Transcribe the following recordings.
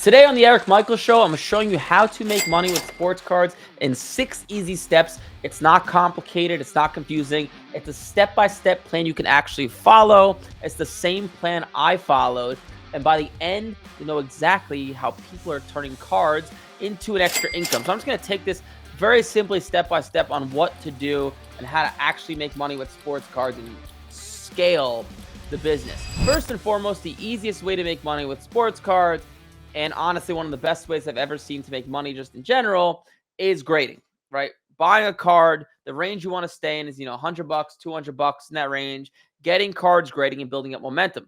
Today on the Eric Michaels Show, I'm showing you how to make money with sports cards in 6 easy steps. It's not complicated, it's not confusing. It's a step-by-step plan you can actually follow. It's the same plan I followed. And by the end, you know exactly how people are turning cards into an extra income. So I'm just going to take this very simply step-by-step on what to do and how to actually make money with sports cards and scale the business. First and foremost, the easiest way to make money with sports cards, and honestly one of the best ways I've ever seen to make money just in general, is grading, right? Buying a card, the range you want to stay in is, $100, $200 in that range, getting cards, grading, and building up momentum.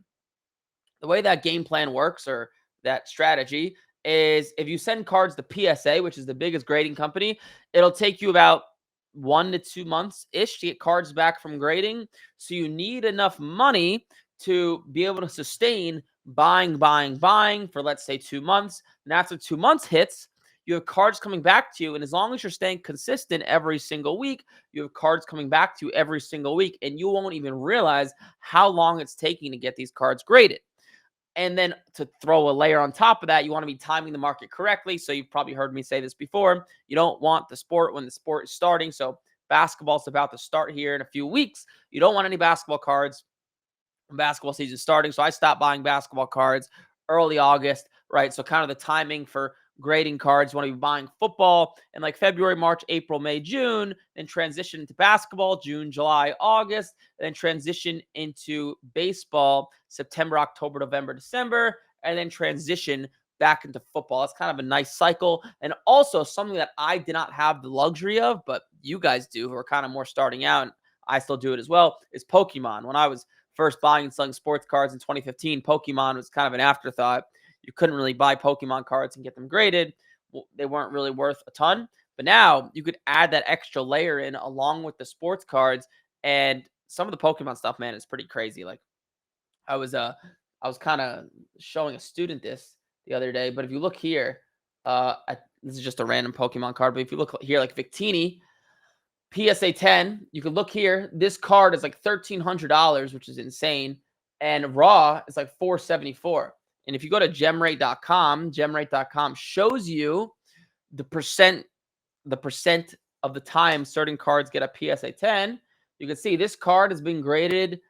The way that game plan works, or that strategy, is if you send cards to PSA, which is the biggest grading company, it'll take you about 1 to 2 months ish to get cards back from grading. So you need enough money to be able to sustain buying for, let's say, 2 months. And after 2 months hits, you have cards coming back to you. And as long as you're staying consistent every single week, you have cards coming back to you every single week. And you won't even realize how long it's taking to get these cards graded. And then to throw a layer on top of that, you want to be timing the market correctly. So you've probably heard me say this before. You don't want the sport when the sport is starting. So basketball's about to start here in a few weeks. You don't want any basketball cards when basketball season starting. So I stopped buying basketball cards early August, right? So kind of the timing for grading cards, you want to be buying football in like February, March, April, May, June, then transition into basketball, June, July, August, then transition into baseball, September, October, November, December, and then transition back into football. That's kind of a nice cycle. And also something that I did not have the luxury of, but you guys do, who are kind of more starting out, and I still do it as well, is Pokemon. When I was first buying and selling sports cards in 2015, Pokemon was kind of an afterthought. You couldn't really buy Pokemon cards and get them graded. They weren't really worth a ton. But now you could add that extra layer in along with the sports cards. And some of the Pokemon stuff, man, is pretty crazy. Like I was I was kind of showing a student this the other day. But if you look here, this is just a random Pokemon card. But if you look here, like Victini, PSA 10, you can look here. This card is like $1,300, which is insane. And raw is like $474. And if you go to gemrate.com shows you the percent of the time certain cards get a PSA 10. You can see this card has been graded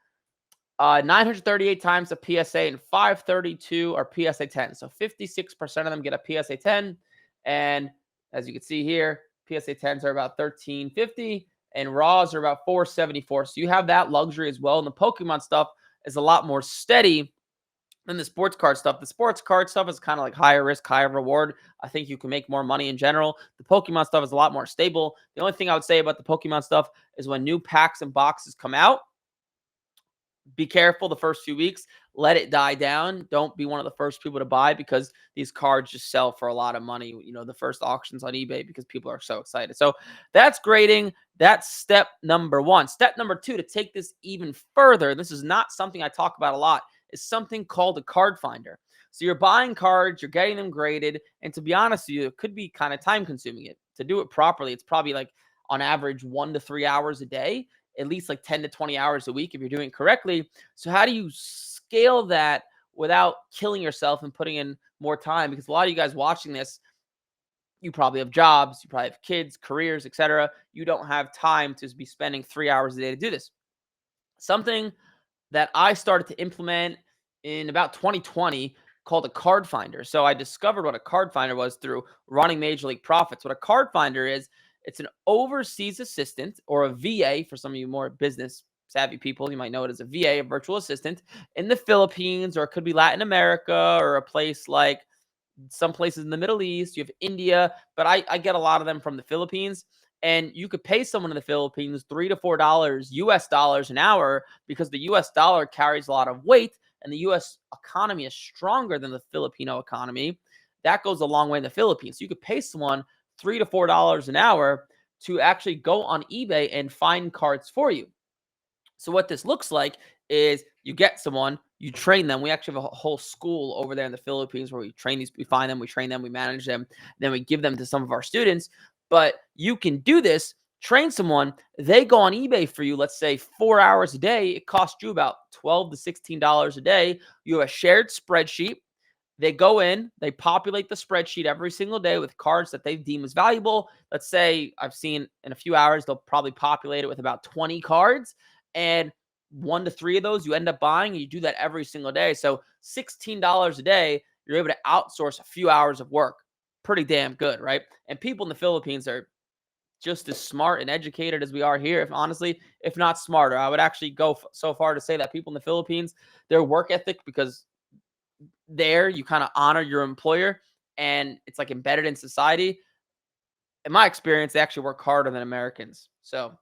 938 times a PSA, and 532 are PSA 10. So 56% of them get a PSA 10. And as you can see here, PSA 10s are about 1350 and raws are about 474. So you have that luxury as well. And the Pokemon stuff is a lot more steady than the sports card stuff. The sports card stuff is kind of like higher risk, higher reward. I think you can make more money in general. The Pokemon stuff is a lot more stable. The only thing I would say about the Pokemon stuff is when new packs and boxes come out, be careful the first few weeks. Let it die down. Don't be one of the first people to buy, because these cards just sell for a lot of money. The first auctions on eBay, because people are so excited. So that's grading. That's step number one. Step number two, to take this even further, this is not something I talk about a lot, is something called a card finder. So you're buying cards, you're getting them graded. And to be honest with you, it could be kind of time consuming. To do it properly, it's probably like on average 1 to 3 hours a day, at least like 10 to 20 hours a week if you're doing it correctly. So how do you scale that without killing yourself and putting in more time? Because a lot of you guys watching this, you probably have jobs, you probably have kids, careers, etc. You don't have time to be spending 3 hours a day to do this. Something that I started to implement in about 2020 called a card finder. So I discovered what a card finder was through running Major League Profits. What a card finder is, it's an overseas assistant, or a VA for some of you more business savvy people. You might know it as a VA, a virtual assistant, in the Philippines, or it could be Latin America, or a place like some places in the Middle East. You have India, but I get a lot of them from the Philippines. And you could pay someone in the Philippines $3 to $4 US dollars an hour, because the US dollar carries a lot of weight and the US economy is stronger than the Filipino economy. That goes a long way in the Philippines. So you could pay someone $3 to $4 an hour to actually go on eBay and find cards for you. So what this looks like is, you get someone, you train them. We actually have a whole school over there in the Philippines where we train these, we find them, we train them, we manage them, then we give them to some of our students. But you can do this, train someone, they go on eBay for you, let's say 4 hours a day. It costs you about $12 to $16 a day. You have a shared spreadsheet. They go in, they populate the spreadsheet every single day with cards that they deem as valuable. Let's say I've seen in a few hours, they'll probably populate it with about 20 cards. And 1 to 3 of those you end up buying. And you do that every single day. So $16 a day, you're able to outsource a few hours of work. Pretty damn good, right? And people in the Philippines are just as smart and educated as we are here, if honestly, if not smarter. I would actually go so far to say that people in the Philippines, their work ethic, because there you kind of honor your employer and it's like embedded in society. In my experience, they actually work harder than Americans. So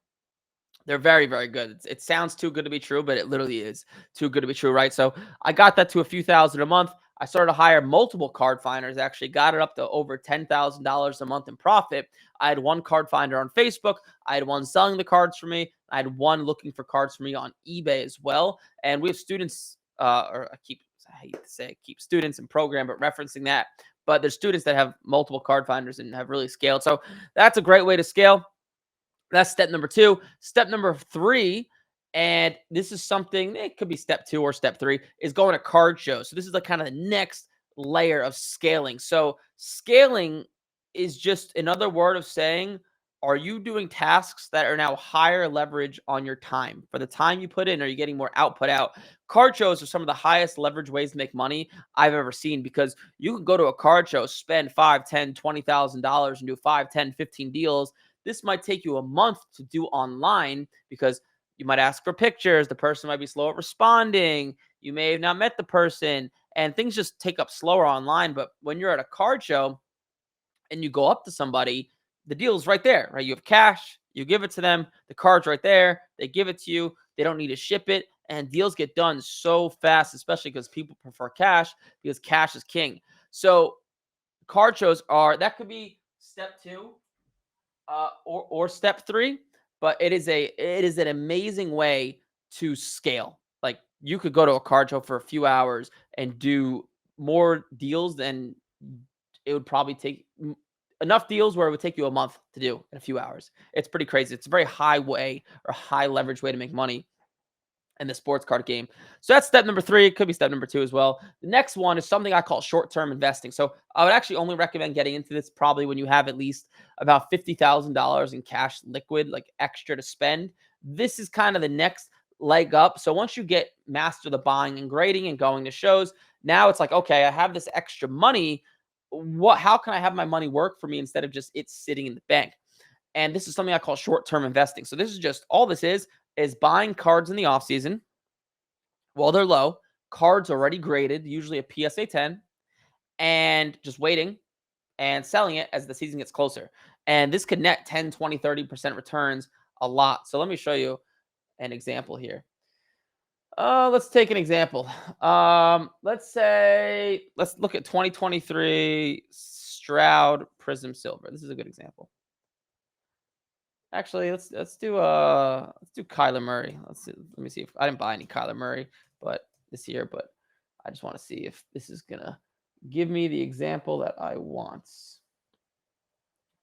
they're very, very good. It sounds too good to be true, but it literally is too good to be true, right? So I got that to a few thousand a month. I started to hire multiple card finders, actually got it up to over $10,000 a month in profit. I had one card finder on Facebook. I had one selling the cards for me. I had one looking for cards for me on eBay as well. And we have students, I hate to say it, keep students in program, but referencing that. But there's students that have multiple card finders and have really scaled. So that's a great way to scale. That's step number 2. Step number 3, and this is something, it could be step 2 or step 3, is going to card shows. So this is the kind of the next layer of scaling. So scaling is just another word of saying, are you doing tasks that are now higher leverage on your time? For the time you put in, are you getting more output out? Card shows are some of the highest leverage ways to make money I've ever seen, because you can go to a card show, spend 5, 10, $20,000 and do 5, 10, 15 deals. This might take you a month to do online because you might ask for pictures. The person might be slow at responding. You may have not met the person, and things just take up slower online. But when you're at a card show and you go up to somebody, the deal's right there, right? You have cash, you give it to them, the card's right there, they give it to you, they don't need to ship it, and deals get done so fast, especially because people prefer cash, because cash is king. So card shows that could be step 2 or step 3, but it is an amazing way to scale. Like, you could go to a card show for a few hours and do more deals than it would probably take, enough deals where it would take you a month to do in a few hours. It's pretty crazy. It's a very high way, or high leverage way, to make money in the sports card game. So that's step number 3. It could be step number 2 as well. The next one is something I call short-term investing. So I would actually only recommend getting into this probably when you have at least about $50,000 in cash liquid, like extra to spend. This is kind of the next leg up. So once you master the buying and grading and going to shows, now it's like, okay, I have this extra money. How can I have my money work for me instead of just it sitting in the bank? And this is something I call short-term investing. So this is just, all this is buying cards in the off season while they're low, cards already graded, usually a PSA 10, and just waiting and selling it as the season gets closer. And this could net 10, 20, 30% returns a lot. So let me show you an example here. Let's take an example. Let's look at 2023 Stroud Prism Silver. This is a good example. Actually, let's do Kyler Murray. Let me see if I didn't buy any Kyler Murray, but this year, but I just want to see if this is gonna give me the example that I want.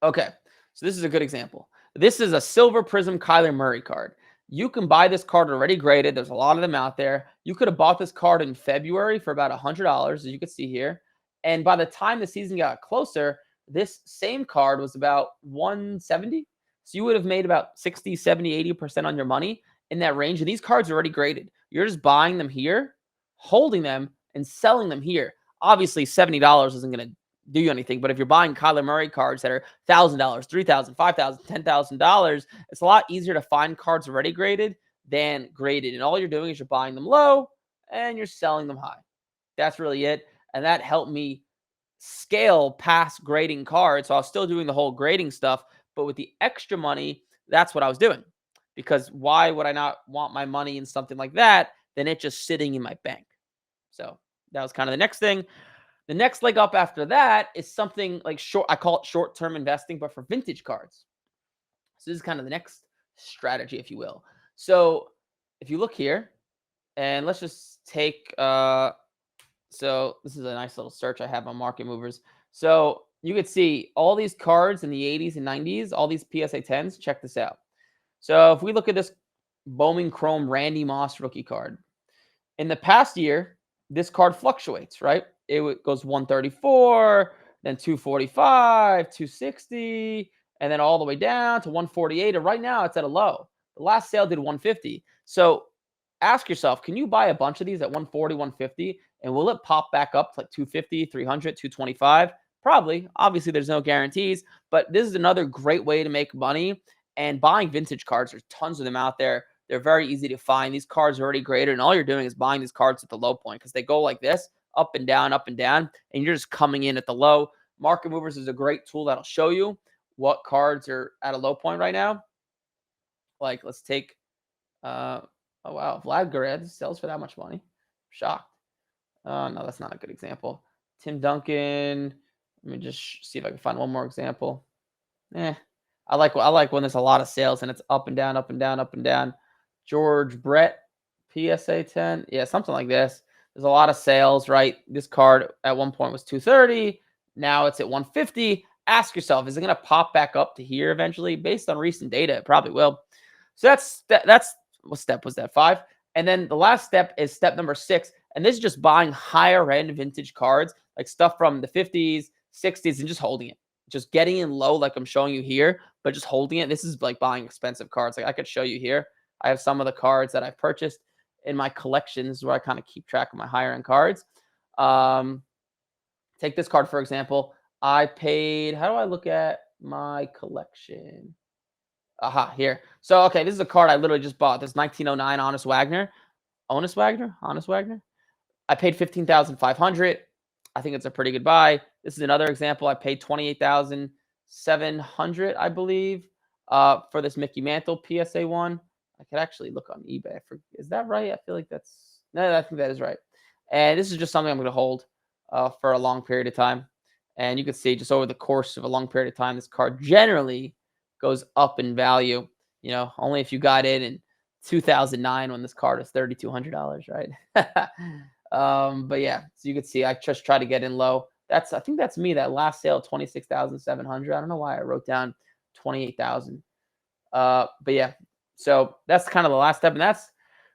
Okay, so this is a good example. This is a Silver Prism Kyler Murray card. You can buy this card already graded. There's a lot of them out there. You could have bought this card in February for about $100, as you can see here. And by the time the season got closer, this same card was about 170. So you would have made about 60, 70, 80% on your money in that range. And these cards are already graded. You're just buying them here, holding them, and selling them here. Obviously, $70 isn't going to do you anything. But if you're buying Kyler Murray cards that are $1,000, $3,000, $5,000, $10,000, it's a lot easier to find cards already graded than graded. And all you're doing is you're buying them low and you're selling them high. That's really it. And that helped me scale past grading cards. So I was still doing the whole grading stuff, but with the extra money, that's what I was doing. Because why would I not want my money in something like that than it just sitting in my bank? So that was kind of the next thing. The next leg up after that is something like I call it short-term investing, but for vintage cards. So this is kind of the next strategy, if you will. So if you look here, and let's just take, so this is a nice little search I have on Market Movers. So you could see all these cards in the 80s and 90s, all these PSA 10s. Check this out. So if we look at this Bowman Chrome Randy Moss rookie card, in the past year, this card fluctuates, right? goes 134, then 245, 260, and then all the way down to 148. And right now it's at a low. The last sale did 150. So ask yourself, can you buy a bunch of these at 140, 150? And will it pop back up to like 250, 300, 225? Probably. Obviously, there's no guarantees, but this is another great way to make money. And buying vintage cards, there's tons of them out there. They're very easy to find. These cards are already graded, and all you're doing is buying these cards at the low point because they go like this, up and down, and you're just coming in at the low. Market Movers is a great tool that'll show you what cards are at a low point right now. Like, let's take, oh wow, Vlad Guerrero sells for that much money. Shocked. No, that's not a good example. Tim Duncan. Let me just see if I can find one more example. I like when there's a lot of sales and it's up and down, up and down, up and down. George Brett, PSA 10. Yeah, something like this. There's a lot of sales, right? This card at one point was 230. Now it's at 150. Ask yourself, is it going to pop back up to here eventually? Based on recent data, it probably will. So that's what step was that? 5. And then the last step is step number 6. And this is just buying higher end vintage cards, like stuff from the 50s, 60s, and just holding it. Just getting in low like I'm showing you here, but just holding it. This is like buying expensive cards. Like I could show you here. I have some of the cards that I've purchased in my collections where I kind of keep track of my higher end cards. Take this card, for example. I paid, how do I look at my collection? Aha, here. So, okay, this is a card I literally just bought. This 1909 Honest Wagner. Honest Wagner. I paid $15,500. I think it's a pretty good buy. This is another example. I paid $28,700, I believe, for this Mickey Mantle PSA 1. I could actually look on eBay. Is that right? I feel like no, I think that is right. And this is just something I'm going to hold for a long period of time. And you can see just over the course of a long period of time, this card generally goes up in value. You know, only if you got in 2009 when this card was $3,200, right? But yeah, so you can see I just try to get in low. I think that's me. That last sale, 26,700. I don't know why I wrote down 28,000. But yeah, so that's kind of the last step, and that's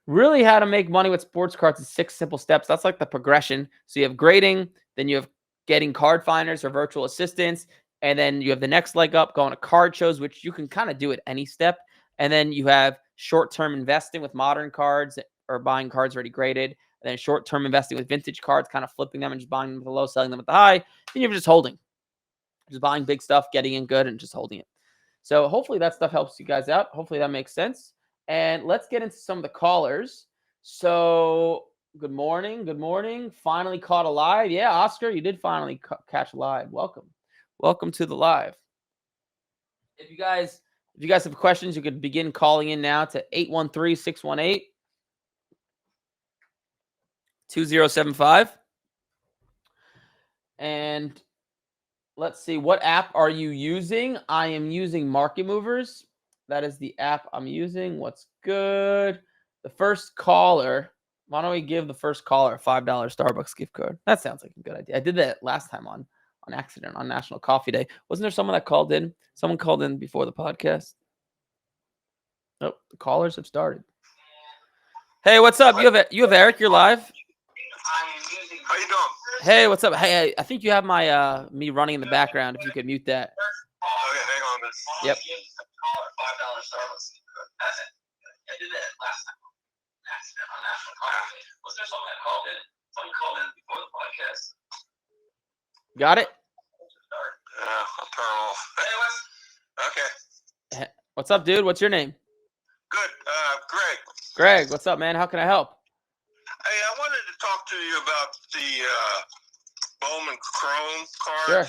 really how to make money with sports cards in 6 simple steps. That's like the progression. So you have grading, then you have getting card finders or virtual assistants, and then you have the next leg up, going to card shows, which you can kind of do at any step. And then you have short-term investing with modern cards or buying cards already graded. And then short-term investing with vintage cards, kind of flipping them and just buying them at the low, selling them at the high. Then you're just holding. Just buying big stuff, getting in good, and just holding it. So hopefully that stuff helps you guys out. Hopefully that makes sense. And let's get into some of the callers. So good morning. Good morning. Finally caught a live. Yeah, Oscar, you did finally catch a live. Welcome. Welcome to the live. If you guys have questions, you could begin calling in now to 813-618-2075. And let's see, what app are you using? I am using Market Movers. That is the app I'm using. What's good? The first caller, why don't we give the first caller a $5 Starbucks gift card? That sounds like a good idea. I did that last time on accident on National Coffee Day. Wasn't there someone that called in? Someone called in before the podcast. Oh, the callers have started. Hey, what's up? You have Eric. You're live. How you doing? Hey, what's up? Hey, I think you have my me running in the background. If you could mute that. Oh yeah, hang on. Yep. $5 Starbucks. I did that last time. Accident on National Coffee. Was there someone that called in? Someone called in before the podcast. Got it? Yeah, I'll turn off. Okay. What's up, dude? What's your name? Good. Greg. Greg, what's up, man? How can I help? Hey, I wanted to talk to you about the Bowman Chrome cards. Sure.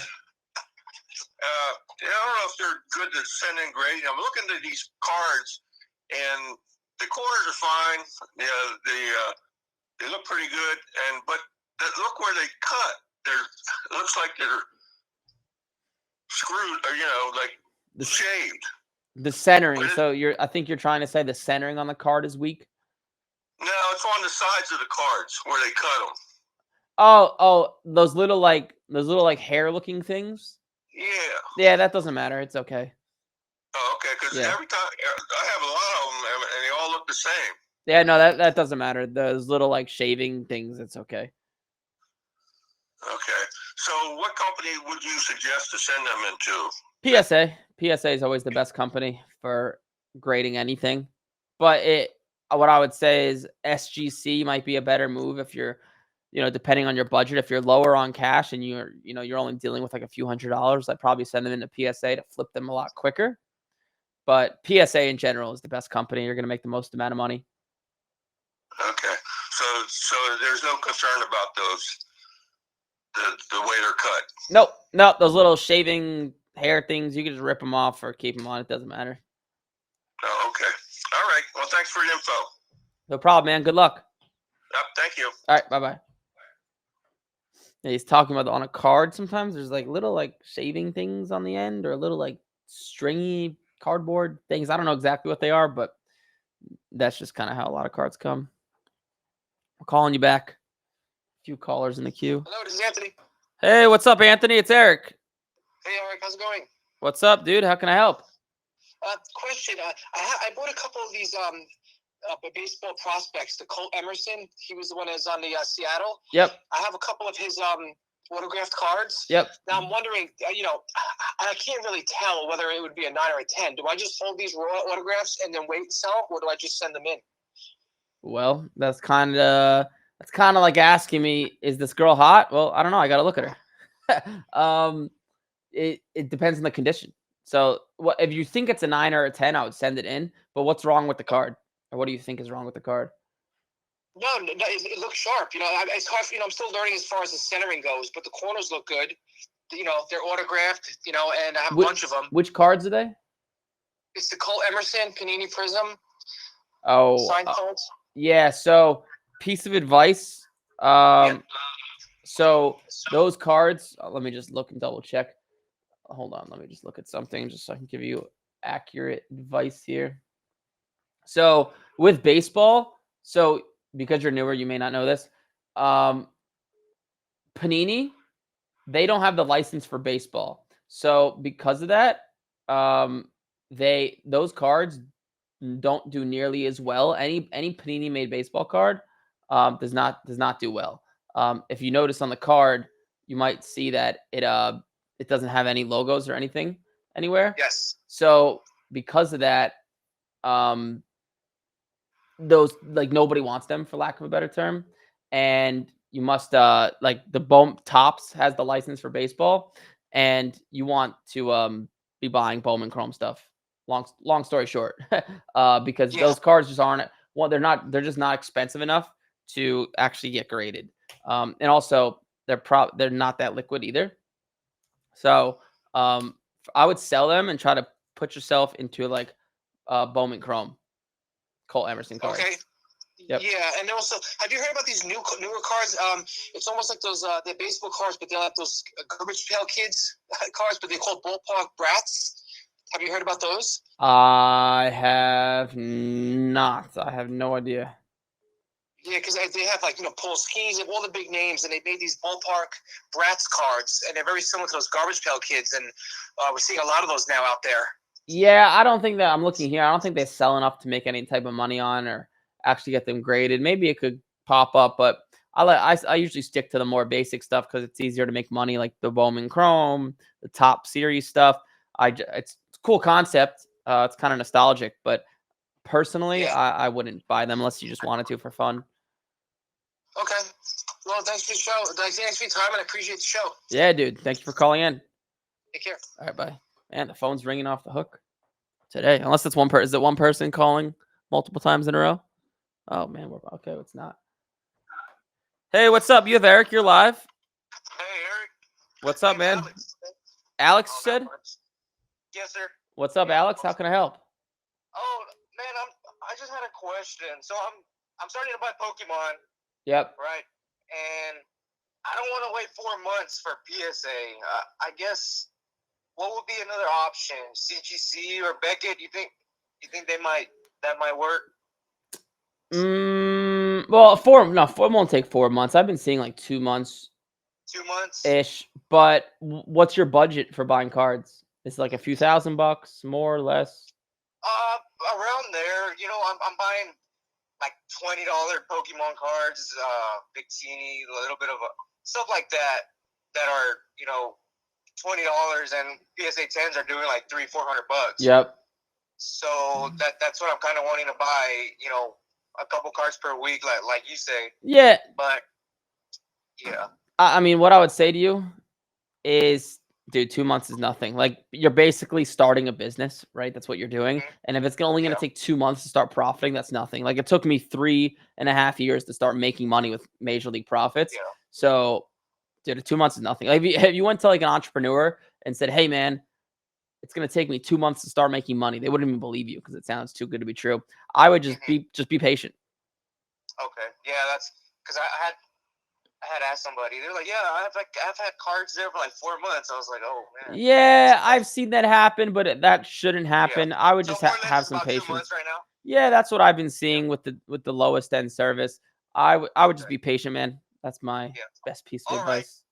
I don't know if they're good to send in grading. I'm looking at these cards, and the corners are fine. Yeah, they look pretty good, but look where they cut. It looks like they're screwed, or like shaved. The centering. So I think you're trying to say the centering on the card is weak. No, it's on the sides of the cards where they cut them. Oh, those little hair looking things. Yeah, that doesn't matter. It's okay. Oh, okay. Because every time I have a lot of them, and they all look the same. Yeah, no, that doesn't matter. Those little shaving things, it's okay. Okay. So what company would you suggest to send them into? PSA is always the best company for grading anything. But what I would say is SGC might be a better move if you're, depending on your budget. If you're lower on cash and you're only dealing with like a few $100s, I'd probably send them into PSA to flip them a lot quicker. But PSA in general is the best company. You're going to make the most amount of money. Okay. So there's no concern about the way they're cut. Nope. Those little shaving hair things, you can just rip them off or keep them on. It doesn't matter. Oh, okay. All right. Well, thanks for the info. No problem, man. Good luck. Yep, thank you. All right. Bye-bye. Yeah, he's talking about on a card. Sometimes there's like little like shaving things on the end or little like stringy cardboard things. I don't know exactly what they are, but that's just kind of how a lot of cards come. We're calling you back. A few callers in the queue. Hello, this is Anthony. Hey, what's up, Anthony? It's Eric. Hey, Eric, how's it going? What's up, dude? How can I help? Question. I bought a couple of these baseball prospects. The Cole Emerson, he was the one that's on the Seattle. Yep. I have a couple of his autographed cards. Yep. Now I'm wondering, I can't really tell whether it would be a 9 or a 10. Do I just hold these raw autographs and then wait and sell, or do I just send them in? Well, that's kind of like asking me, is this girl hot? Well, I don't know. I got to look at her. It depends on the condition. So, what if you think it's a 9 or a 10? I would send it in. But what's wrong with the card, or what do you think is wrong with the card? No, it looks sharp. It's hard. I'm still learning as far as the centering goes, but the corners look good. They're autographed. And I have a bunch of them. Which cards are they? It's the Cole Emerson Panini Prism. Oh, signed cards. Yeah. So, piece of advice. So those cards. Let me just look and double check. Hold on. Let me just look at something just so I can give you accurate advice here. So with baseball, because you're newer, you may not know this. Panini, they don't have the license for baseball. So because of that, those cards don't do nearly as well. Any Panini made baseball card does not do well. If you notice on the card, you might see that it doesn't have any logos or anything anywhere. Yes. So because of that, those like nobody wants them, for lack of a better term, and you must like the Topps has the license for baseball, and you want to be buying Bowman Chrome stuff. Long story short, because those cards just aren't. Well, they're just not expensive enough to actually get graded, and also they're not that liquid either. So I would sell them and try to put yourself into like Bowman Chrome, Cole Emerson cards. Okay. Yep. Yeah, and also, have you heard about these newer cards? It's almost like those they're baseball cards, but they'll have those Garbage Pail Kids cards, but they're called Ballpark Brats. Have you heard about those? I have not. I have no idea. Yeah, because they have Paul Skeens and all the big names, and they made these Ballpark Brats cards, and they're very similar to those Garbage Pail Kids, and we're seeing a lot of those now out there. Yeah, I don't think that I'm looking here. I don't think they sell enough to make any type of money on or actually get them graded. Maybe it could pop up, but I usually stick to the more basic stuff because it's easier to make money, like the Bowman Chrome, the Top Series stuff. It's a cool concept. It's kind of nostalgic, but personally, I wouldn't buy them unless you just wanted to for fun. Okay. Well, thanks for the show. Thanks for your time, and I appreciate the show. Yeah, dude. Thank you for calling in. Take care. All right, bye. Man, the phone's ringing off the hook today. Unless it's one person. Is it one person calling multiple times in a row? Oh, man. Okay, it's not. Hey, what's up? You have Eric. You're live. Hey, Eric. What's up, man? Alex said? Yes, sir. What's up, Alex? How can I help? Oh, man, I just had a question. So I'm starting to buy Pokemon. Yep. Right. And I don't want to wait 4 months for PSA. I guess what would be another option? CGC or Beckett? You think that might work? Well, 4 won't take 4 months. I've been seeing like 2 months. 2 months ish. But what's your budget for buying cards? It's like a few $1,000, more or less. Around there. I'm buying like $20 Pokemon cards, Victini, a little bit of stuff like that are $20, and PSA 10s are doing like $300-400. Yep. So that's what I'm kind of wanting to buy. A couple cards per week, like you say. Yeah. But yeah. I mean, what I would say to you is, dude, 2 months is nothing. Like, you're basically starting a business, right? That's what you're doing. Mhm. And if it's only going to take 2 months to start profiting, that's nothing. Like, it took me 3.5 years to start making money with Major League profits. Yeah. So, dude, 2 months is nothing. Like, if you went to like an entrepreneur and said, "Hey, man, it's going to take me 2 months to start making money," they wouldn't even believe you because it sounds too good to be true. I would just be patient. Okay. Yeah, that's because I had asked somebody. They're like, "Yeah, I've had cards there for like 4 months." I was like, "Oh man." Yeah, I've seen that happen, but that shouldn't happen. I would So just more or less have it's some about 2 patience. months right now. Yeah, that's what I've been seeing with the lowest end service. I would just Okay. be patient, man. That's my Yeah. best piece of All right. advice.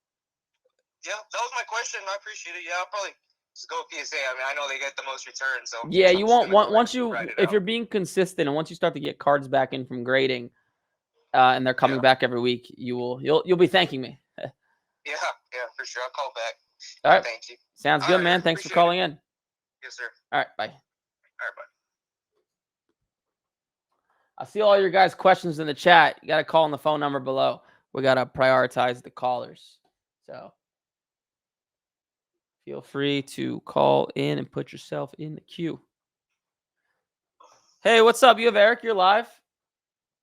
Yeah, that was my question. I appreciate it. Yeah, I'll probably just go with PSA. I mean, I know they get the most return, so Yeah, I'm you just won't gonna go once ahead and you write it if out. you're being consistent and once you start to get cards back in from grading, and they're coming Yeah. back every week, you'll be thanking me. Yeah, for sure. I'll call back. All right, Thank you. sounds All good, right, man. Thanks for appreciate it. calling in. Yes, sir. All right, bye. All right, bye. I see all your guys' questions in the chat. You got to call on the phone number below. We got to prioritize the callers. So feel free to call in and put yourself in the queue. Hey, what's up? You have Eric. You're live.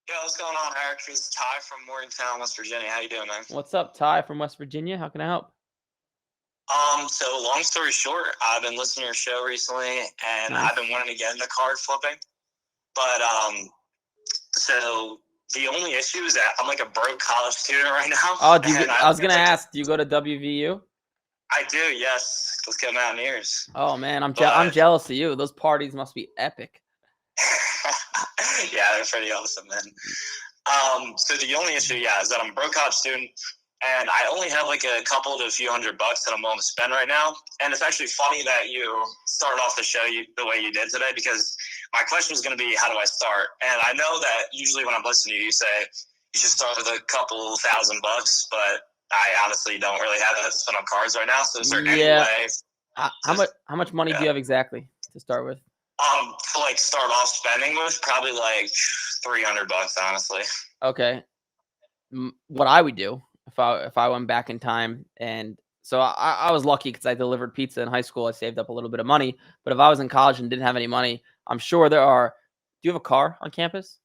Yeah, what's going on, Eric? It's Ty from Morgantown, West Virginia. How you doing, man? What's up, Ty from West Virginia? How can I help? So long story short, I've been listening to your show recently, and Nice. I've been wanting to get into card flipping. But so the only issue is that I'm like a broke college student right now. Oh, and I was gonna ask, do you go to WVU? I do, yes. Let's go Mountaineers. Oh man, I'm But- jealous of you. Those parties must be epic. Yeah, they're pretty awesome, man. So the only issue, is that I'm a broke college student, and I only have like a couple to a few $100 that I'm willing to spend right now. And it's actually funny that you started off the show the way you did today, because my question is going to be, how do I start? And I know that usually when I'm listening to you, you say you should start with a couple $1,000, but I honestly don't really have that to spend on cards right now. So is there any way? How much money do you have exactly to start with? To like start off spending with probably like $300, honestly. Okay. What I would do if I went back in time, and so I was lucky because I delivered pizza in high school. I saved up a little bit of money. But if I was in college and didn't have any money, I'm sure there are. Do you have a car on campus?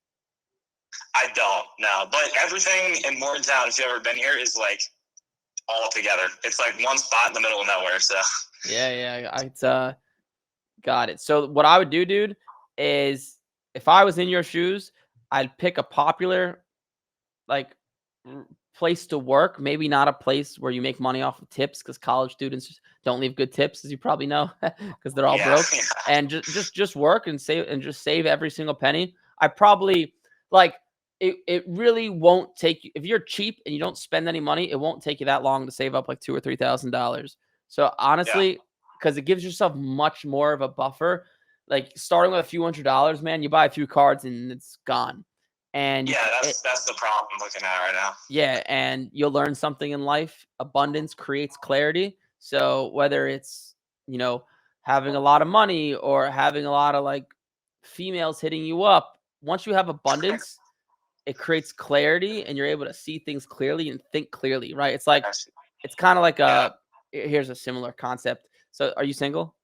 I don't, no. But everything in Morgantown, if you've ever been here, is like all together. It's like one spot in the middle of nowhere. So Yeah, got it. So what I would do, dude, is if I was in your shoes, I'd pick a popular like place to work. Maybe not a place where you make money off of tips, because college students don't leave good tips, as you probably know, because they're all broke. And just work and save every single penny. I probably like it really won't take you, if you're cheap and you don't spend any money, it won't take you that long to save up like $2,000 or $3,000. So honestly, because it gives yourself much more of a buffer. Like starting with a few $100s, man, you buy a few cards and it's gone. And that's the problem I'm looking at right now. Yeah, and you'll learn something in life. Abundance creates clarity. So whether it's, having a lot of money or having a lot of like females hitting you up, once you have abundance, it creates clarity and you're able to see things clearly and think clearly, right? It's like, it's kind of like here's a similar concept. So are you single?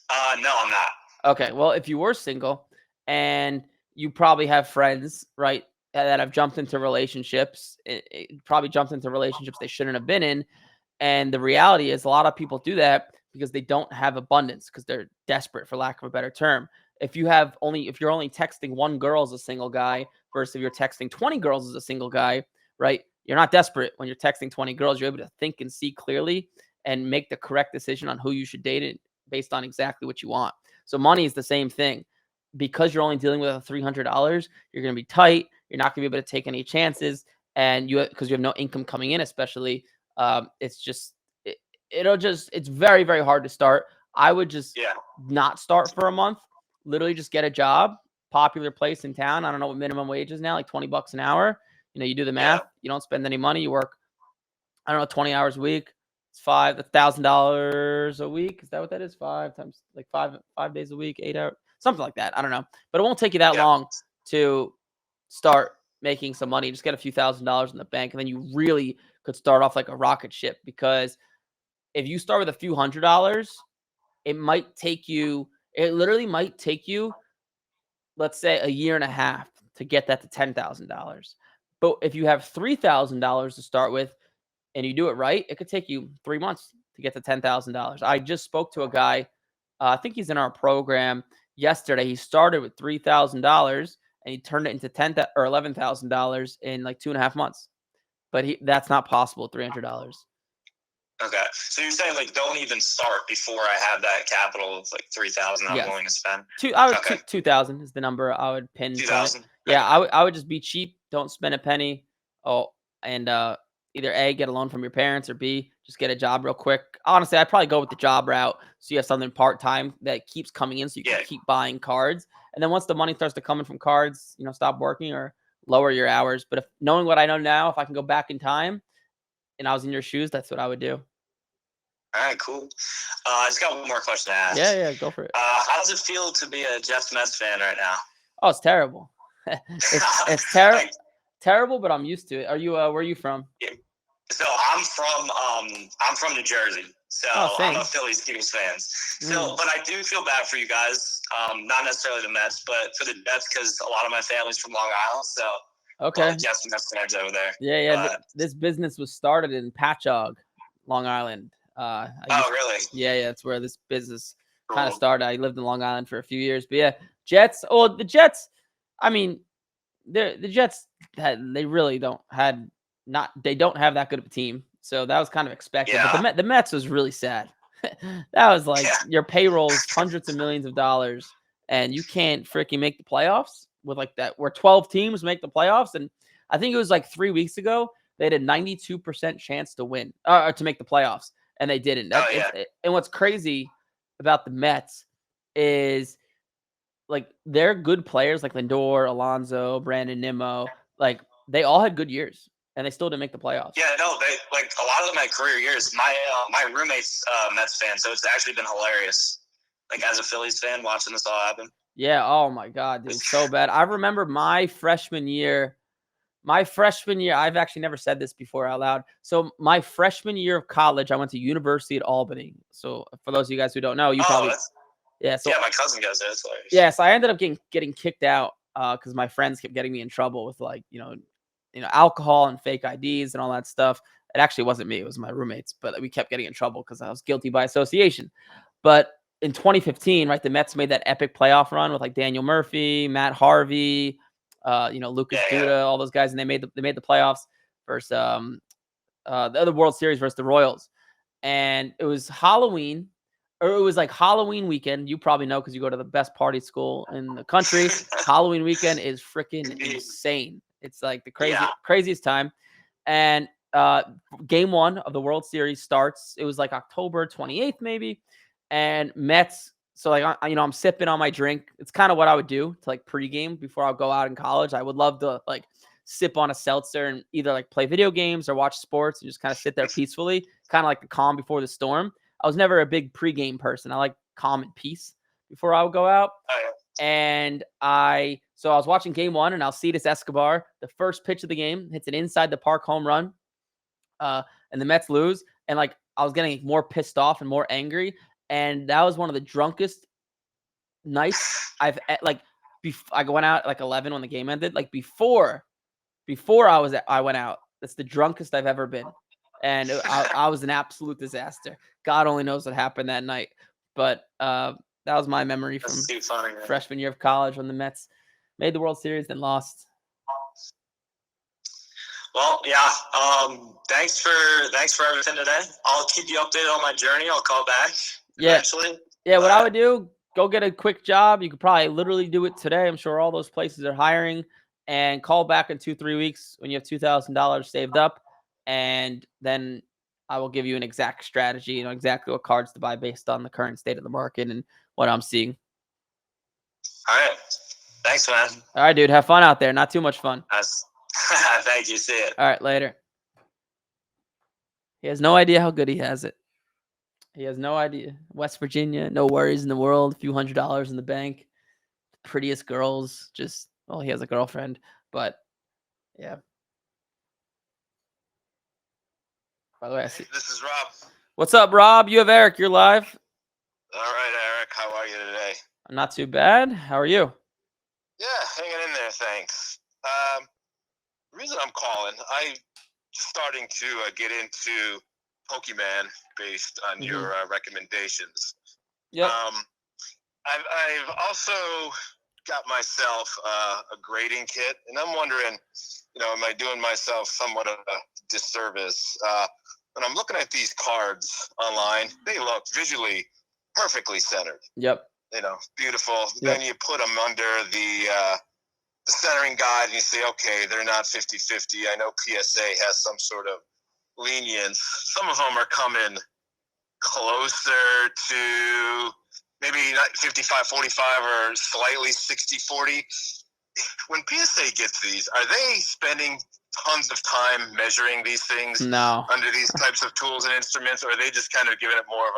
No, I'm not. Okay. Well, if you were single and you probably have friends, right, that have jumped into relationships, probably jumped into relationships they shouldn't have been in. And the reality is a lot of people do that because they don't have abundance, because they're desperate, for lack of a better term. If you're only texting one girl as a single guy versus if you're texting 20 girls as a single guy, right? You're not desperate when you're texting 20 girls. You're able to think and see clearly and make the correct decision on who you should date based on exactly what you want. So money is the same thing. Because you're only dealing with $300, you're going to be tight. You're not going to be able to take any chances, and because you have no income coming in, especially, it's very, very hard to start. I would just not start for a month. Literally, just get a job, popular place in town. I don't know what minimum wage is now, like $20 an hour. You do the math. Yeah. You don't spend any money. You work, I don't know, 20 hours a week. It's $1,000 a week. Is that what that is? 5 times like 5 days a week, 8 hours, something like that. I don't know, but it won't take you that Yeah. long to start making some money. Just get a few $1,000s in the bank, and then you really could start off like a rocket ship. Because if you start with a few $100s, it literally might take you, let's say, a year and a half to get that to $10,000. But if you have $3,000 to start with and you do it right, it could take you 3 months to get to $10,000. I just spoke to a guy, I think he's in our program yesterday. He started with $3,000 and he turned it into $10,000 or $11,000 in like 2.5 months. But that's not possible at $300. Okay. So you're saying like don't even start before I have that capital of like 3,000 I'm Yes. willing to spend. Okay. 2,000 is the number I would pin. 2,000. Yeah, I would just be cheap. Don't spend a penny. Oh, and either A, get a loan from your parents, or B, just get a job real quick. Honestly, I'd probably go with the job route, so you have something part-time that keeps coming in, so you can keep buying cards. And then once the money starts to come in from cards, stop working or lower your hours. But if knowing what I know now, if I can go back in time and I was in your shoes, that's what I would do. All right, cool. I just got one more question to ask. Yeah, go for it. How does it feel to be a Jets Mets fan right now? Oh, it's terrible. It's terrible, but I'm used to it. Are you? Where are you from? Yeah. So I'm from New Jersey. So I'm a Phillies fans. So, but I do feel bad for you guys. Not necessarily the Mets, but for the Jets, because a lot of my family's from Long Island. So okay, Jets Mets fans over there. Yeah. This business was started in Patchogue, Long Island. Really? Yeah. That's where this business kind of started. I lived in Long Island for a few years, but yeah, Jets. Oh, the Jets. I mean, the Jets they really don't have that good of a team, so that was kind of expected. Yeah. But the Mets was really sad. That was like your payroll's hundreds of millions of dollars, and you can't freaking make the playoffs with like that. Where 12 teams make the playoffs, and I think it was like 3 weeks ago they had a 92% chance to win to make the playoffs, and they didn't. And what's crazy about the Mets is, like, they're good players like Lindor, Alonso, Brandon Nimmo. Like, they all had good years, and they still didn't make the playoffs. Yeah, no, they like a lot of them had career years. My roommate's Mets fan, so it's actually been hilarious. Like as a Phillies fan, watching this all happen. Yeah. Oh my God, dude, so bad. I remember my freshman year. I've actually never said this before out loud. So my freshman year of college, I went to University at Albany. So for those of you guys who don't know, you probably. Yeah, my cousin goes there. That's hilarious. Yeah, so I ended up getting kicked out because my friends kept getting me in trouble with like alcohol and fake IDs and all that stuff. It actually wasn't me; it was my roommates. But we kept getting in trouble because I was guilty by association. But in 2015, right, the Mets made that epic playoff run with like Daniel Murphy, Matt Harvey, Lucas Duda, all those guys, and they made the playoffs versus the other World Series versus the Royals, and it was Halloween. Or it was like Halloween weekend. You probably know because you go to the best party school in the country. Halloween weekend is freaking insane. It's like the craziest time. And game 1 of the World Series starts. It was like October 28th maybe. And Mets. So like I'm sipping on my drink. It's kind of what I would do to like pregame before I go out in college. I would love to like sip on a seltzer and either like play video games or watch sports and just kind of sit there peacefully, kind of like the calm before the storm. I was never a big pregame person. I like calm and peace before I would go out. And I was watching game 1, and Alcides Escobar, the first pitch of the game, hits an inside the park home run. And the Mets lose. And like I was getting more pissed off and more angry. And that was one of the drunkest nights I've like. I went out at like 11 when the game ended. Like before I went out. That's the drunkest I've ever been. And I was an absolute disaster. God only knows what happened that night. But that was my memory from freshman year of college when the Mets made the World Series and lost. Well, yeah. Thanks for everything today. I'll keep you updated on my journey. I'll call back eventually. Yeah, what I would do, go get a quick job. You could probably literally do it today. I'm sure all those places are hiring. And call back in 2-3 weeks when you have $2,000 saved up. And then I will give you an exact strategy, exactly what cards to buy based on the current state of the market and what I'm seeing. All right. Thanks, man. All right, dude. Have fun out there. Not too much fun. Thank you. See it. All right, later. He has no idea how good he has it. He has no idea. West Virginia, no worries in the world, a few $100s in the bank, prettiest girls. Just, well, he has a girlfriend, but yeah. By the way, I see. This is Rob. What's up, Rob? You have Eric. You're live. All right, Eric. How are you today? I'm not too bad. How are you? Yeah, hanging in there. Thanks. The reason I'm calling, I'm just starting to get into Pokemon based on your recommendations. Yep. I've also got myself a grading kit, and I'm wondering, am I doing myself somewhat of a disservice? When I'm looking at these cards online, they look visually perfectly centered. Yep. Beautiful. Yep. Then you put them under the centering guide, and you say, okay, they're not 50-50. I know PSA has some sort of lenience. Some of them are coming closer to maybe not 55-45 or slightly 60-40. When PSA gets these, are they spending tons of time measuring these things No. under these types of tools and instruments, or are they just kind of giving it more of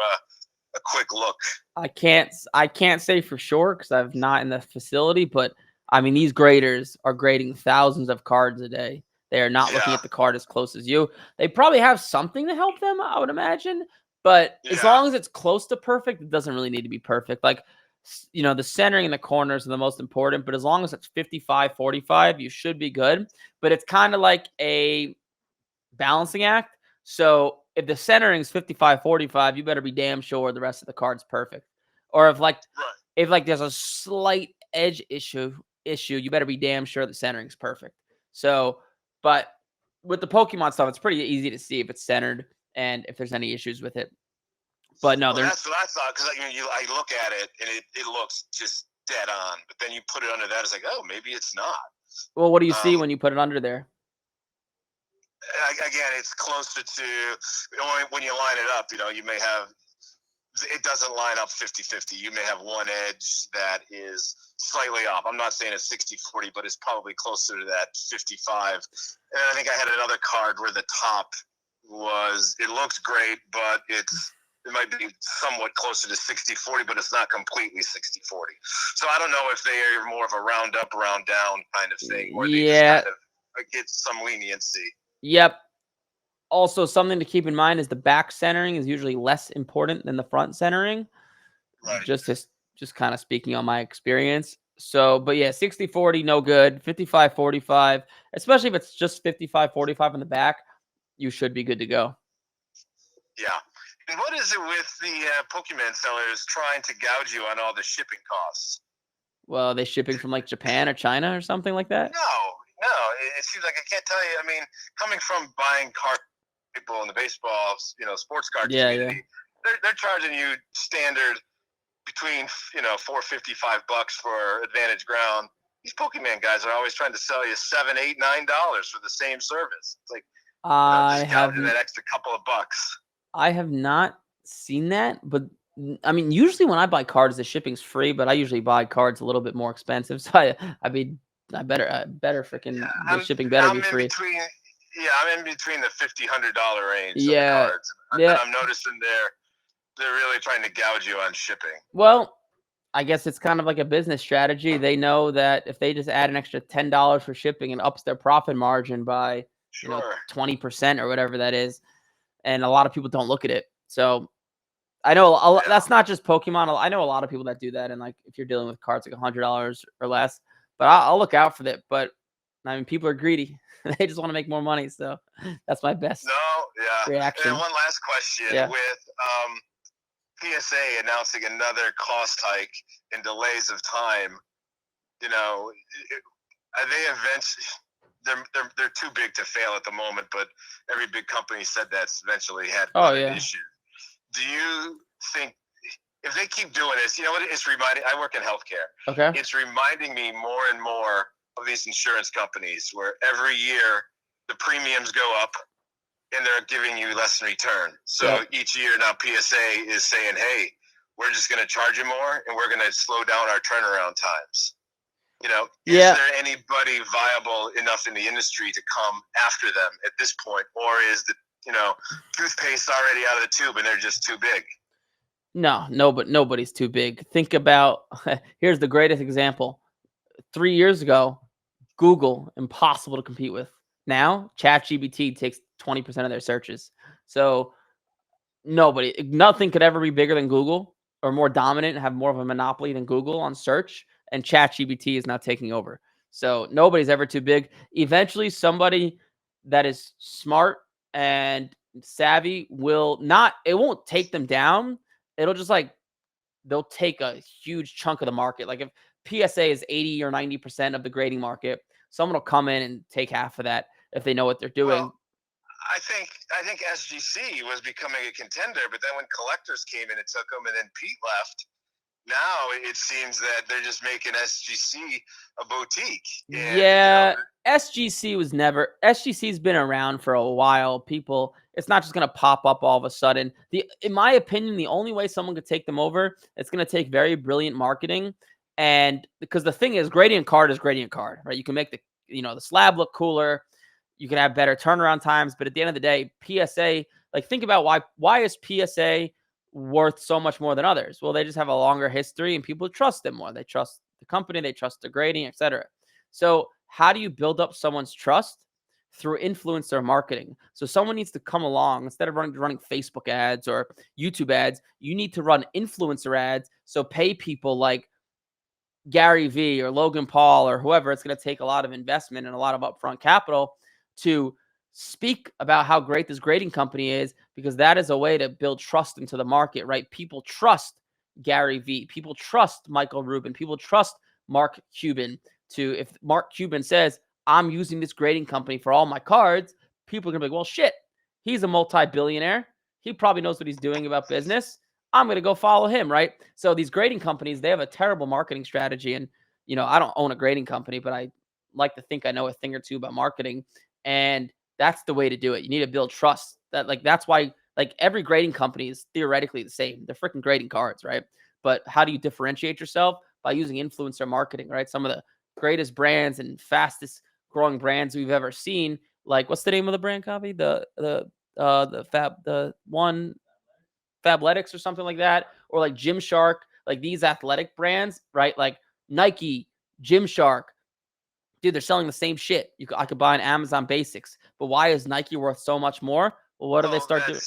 a quick look? I can't say for sure because I'm not in the facility, but I mean, these graders are grading thousands of cards a day. They are not looking at the card as close as you. They probably have something to help them, I would imagine. But as long as it's close to perfect, it doesn't really need to be perfect. Like, the centering in the corners are the most important. But as long as it's 55-45, you should be good. But it's kind of like a balancing act. So if the centering is 55-45, you better be damn sure the rest of the card's perfect. Or if there's a slight edge issue, you better be damn sure the centering's perfect. So, but with the Pokemon stuff, it's pretty easy to see if it's centered and if there's any issues with it. But no, that's what I thought, because I look at it and it looks just dead on. But then you put it under that, it's like, oh, maybe it's not. Well, what do you see when you put it under there? Again, it's closer to when you line it up. You may have it doesn't line up 50-50. You may have one edge that is slightly off. I'm not saying it's 60-40, but it's probably closer to that 55. And I think I had another card where the top it looks great, but it might be somewhat closer to 60-40, but it's not completely 60-40. So I don't know if they are more of a round up, round down kind of thing, or they just kind of get some leniency. Yep. Also, something to keep in mind is the back centering is usually less important than the front centering. Right. Just kind of speaking on my experience. So, but yeah, 60-40, no good. 55-45, especially if it's just 55-45 on the back, you should be good to go. Yeah. And what is it with the Pokemon sellers trying to gouge you on all the shipping costs? Well, are they shipping from like Japan or China or something like that? No. It seems like, I can't tell you. I mean, coming from buying cards, people in the baseball, sports card community, they're charging you standard between $4.55 for Advantage Ground. These Pokemon guys are always trying to sell you $7, $8, $9 for the same service. It's like just gouging that extra couple of bucks. I have not seen that, but I mean, usually when I buy cards, the shipping's free, but I usually buy cards a little bit more expensive. So I better freaking the shipping better be free. I'm in between the $50-$100 range. Yeah, cards. And I'm noticing they're really trying to gouge you on shipping. Well, I guess it's kind of like a business strategy. They know that if they just add an extra $10 for shipping and ups their profit margin by 20% or whatever that is, and a lot of people don't look at it. So I know that's not just Pokemon. I know a lot of people that do that, and like if you're dealing with cards like $100 or less, but I'll look out for that. But I mean, people are greedy. They just want to make more money. So that's my best reaction. And one last question with PSA announcing another cost hike and delays of time. Are they eventually? They're too big to fail at the moment, but every big company said that's eventually had an issue. Do you think if they keep doing this, what it's reminding? I work in healthcare. Okay. It's reminding me more and more of these insurance companies where every year the premiums go up and they're giving you less in return. So each year now PSA is saying, hey, we're just going to charge you more and we're going to slow down our turnaround times. Is Yeah. there anybody viable enough in the industry to come after them at this point, or is the toothpaste already out of the tube and they're just too big? No, but nobody's too big. Think about here's the greatest example. 3 years ago, Google, impossible to compete with. Now, ChatGPT takes 20% of their searches. So nothing could ever be bigger than Google or more dominant and have more of a monopoly than Google on search. And ChatGPT is now taking over. So nobody's ever too big. Eventually, somebody that is smart and savvy it won't take them down. It'll just they'll take a huge chunk of the market. Like if PSA is 80 or 90% of the grading market, someone will come in and take half of that if they know what they're doing. Well, I think SGC was becoming a contender, but then when collectors came in and took them, and then Pete left, now it seems that they're just making SGC a boutique. And, yeah, SGC's been around for a while. It's not just gonna pop up all of a sudden. In my opinion, the only way someone could take them over, it's gonna take very brilliant marketing. And because the thing is, gradient card is gradient card, right? You can make the slab look cooler. You can have better turnaround times, but at the end of the day, PSA, think about why is PSA worth so much more than others? Well, they just have a longer history and people trust them more. They trust the company, they trust the grading, etc. So, how do you build up someone's trust? Through influencer marketing. So someone needs to come along instead of running Facebook ads or YouTube ads. You need to run influencer ads. So pay people like Gary Vee or Logan Paul or whoever. It's going to take a lot of investment and a lot of upfront capital to speak about how great this grading company is, because that is a way to build trust into the market, right? People trust Gary Vee. People trust Michael Rubin. People trust Mark Cuban. If Mark Cuban says, I'm using this grading company for all my cards, people are going to be like, well, shit, he's a multi-billionaire. He probably knows what he's doing about business. I'm going to go follow him, right? So these grading companies, they have a terrible marketing strategy. And, I don't own a grading company, but I like to think I know a thing or two about marketing. And that's the way to do it. You need to build trust. That's why every grading company is theoretically the same. They're freaking grading cards, right? But how do you differentiate yourself? By using influencer marketing, right? Some of the greatest brands and fastest growing brands we've ever seen. Like, what's the name of the brand, Copy? The one Fabletics or something like that, or like Gymshark, like these athletic brands, right? Like Nike, Gymshark, dude, they're selling the same shit. I could buy an Amazon Basics, but why is Nike worth so much more? Well, what do they start doing?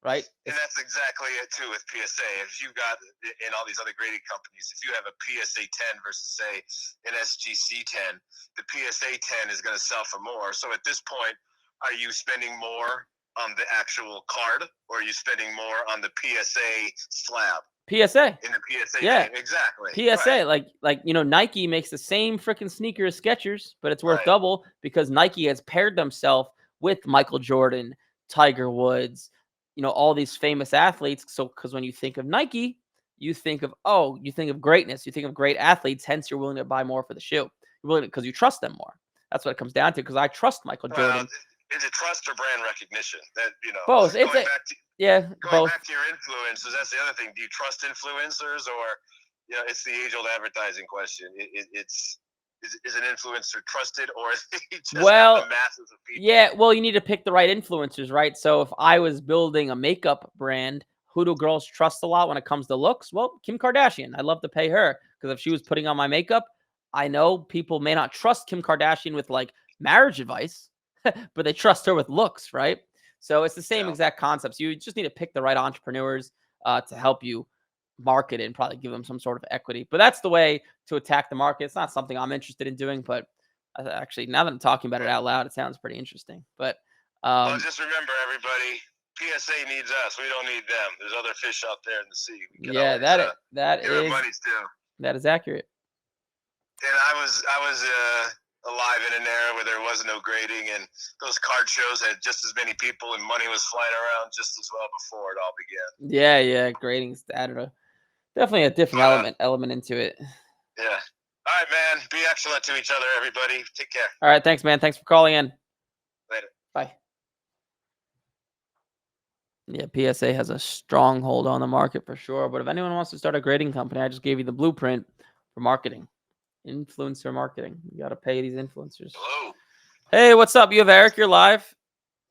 Right? And that's exactly it too with PSA. If you got in all these other grading companies, if you have a PSA 10 versus say an SGC 10, the PSA 10 is going to sell for more. So at this point, are you spending more on the actual card, or are you spending more on the PSA slab? PSA. In the PSA, yeah, game. Exactly. PSA, right. Nike makes the same freaking sneaker as Skechers, but it's worth Right. double because Nike has paired themselves with Michael Jordan, Tiger Woods, all these famous athletes. So, because when you think of Nike, you think of greatness, you think of great athletes. Hence, you're willing to buy more for the shoe. You're willing because you trust them more. That's what it comes down to. Because I trust Michael Jordan. Is it trust or brand recognition? That both. Going back to your influencers, that's the other thing. Do you trust influencers, or it's the age-old advertising question? Is an influencer trusted, or is he just the masses of people? Yeah, well, you need to pick the right influencers, right? So if I was building a makeup brand, who do girls trust a lot when it comes to looks? Well, Kim Kardashian. I'd love to pay her because if she was putting on my makeup, I know people may not trust Kim Kardashian with marriage advice, but they trust her with looks, right? So it's the same exact concepts. You just need to pick the right entrepreneurs to help you market it and probably give them some sort of equity. But that's the way to attack the market. It's not something I'm interested in doing, but actually, now that I'm talking about it out loud, it sounds pretty interesting. But well, just remember, everybody, PSA needs us. We don't need them. There's other fish out there in the sea. Yeah, that is accurate. And I was alive in an era where there was no grading, and those card shows had just as many people, and money was flying around just as well before it all began. Yeah, grading's added definitely a different element into it. Yeah. All right, man. Be excellent to each other, everybody. Take care. All right, thanks, man. Thanks for calling in. Later. Bye. Yeah, PSA has a strong hold on the market for sure. But if anyone wants to start a grading company, I just gave you the blueprint for marketing. Influencer marketing. You got to pay these influencers. Hello. Hey, what's up? You have Eric. You're live.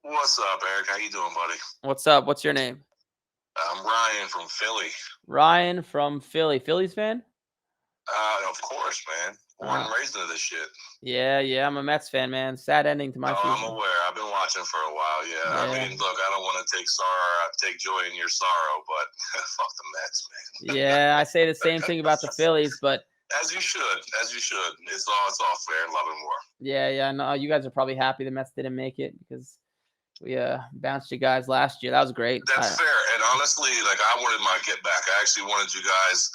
What's up, Eric? How you doing, buddy? What's up? What's your name? I'm Ryan from Philly. Ryan from Philly. Phillies fan? Of course, man. Born and raised into this shit. Yeah. I'm a Mets fan, man. Sad ending to my season. I'm aware. I've been watching for a while. Yeah. I mean, look, I don't want to take joy in your sorrow, but fuck the Mets, man. Yeah, I say the same thing about the Phillies, but as you should. It's all fair and love and war. yeah. No, you guys are probably happy the Mets didn't make it because we bounced you guys last year. That was great. That's fair. And honestly, like I wanted my get back. I actually wanted you guys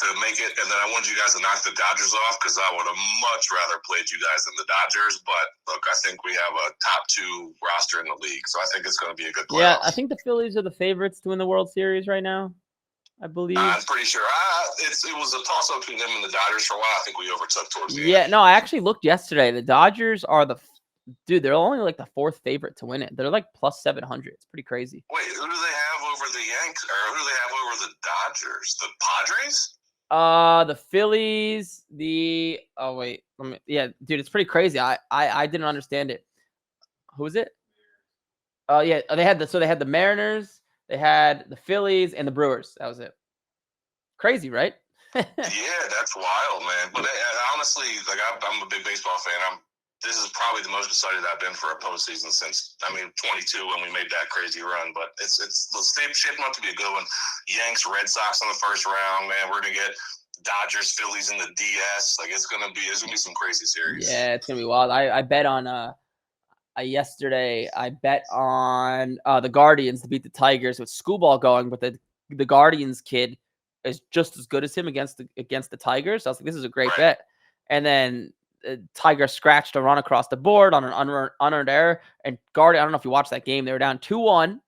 to make it, and then I wanted you guys to knock the Dodgers off because I would have much rather played you guys than the Dodgers. But look, I think we have a top 2 roster in the league, so I think it's going to be a good playoffs. Yeah, I think the Phillies are the favorites to win the World Series right now. I believe. I'm pretty sure. It was a toss-up between them and the Dodgers for a while. I think we overtook towards the end. Yeah, no, I actually looked yesterday. The Dodgers are they're only like the 4th favorite to win it. They're like plus 700. It's pretty crazy. Wait, who do they have over the Yankees? Or who do they have over the Dodgers? The Padres? The Phillies, dude, it's pretty crazy. I didn't understand it. Who is it? Yeah, they had the Mariners, they had the Phillies, and the Brewers. That was it. Crazy, right? Yeah, that's wild, man. But honestly, like I'm a big baseball fan. This is probably the most excited I've been for a postseason since 22 when we made that crazy run. But it's shaping up to be a good one. Yanks, Red Sox in the first round, man. We're gonna get Dodgers, Phillies in the DS. Like it's gonna be some crazy series. Yeah, it's gonna be wild. I bet on yesterday. I bet on the Guardians to beat the Tigers with Skubal going, but the Guardians kid is just as good as him against the Tigers. So I was like, this is a great bet. And then Tiger scratched a run across the board on an unearned error. And Guardian, I don't know if you watched that game. They were down 2-1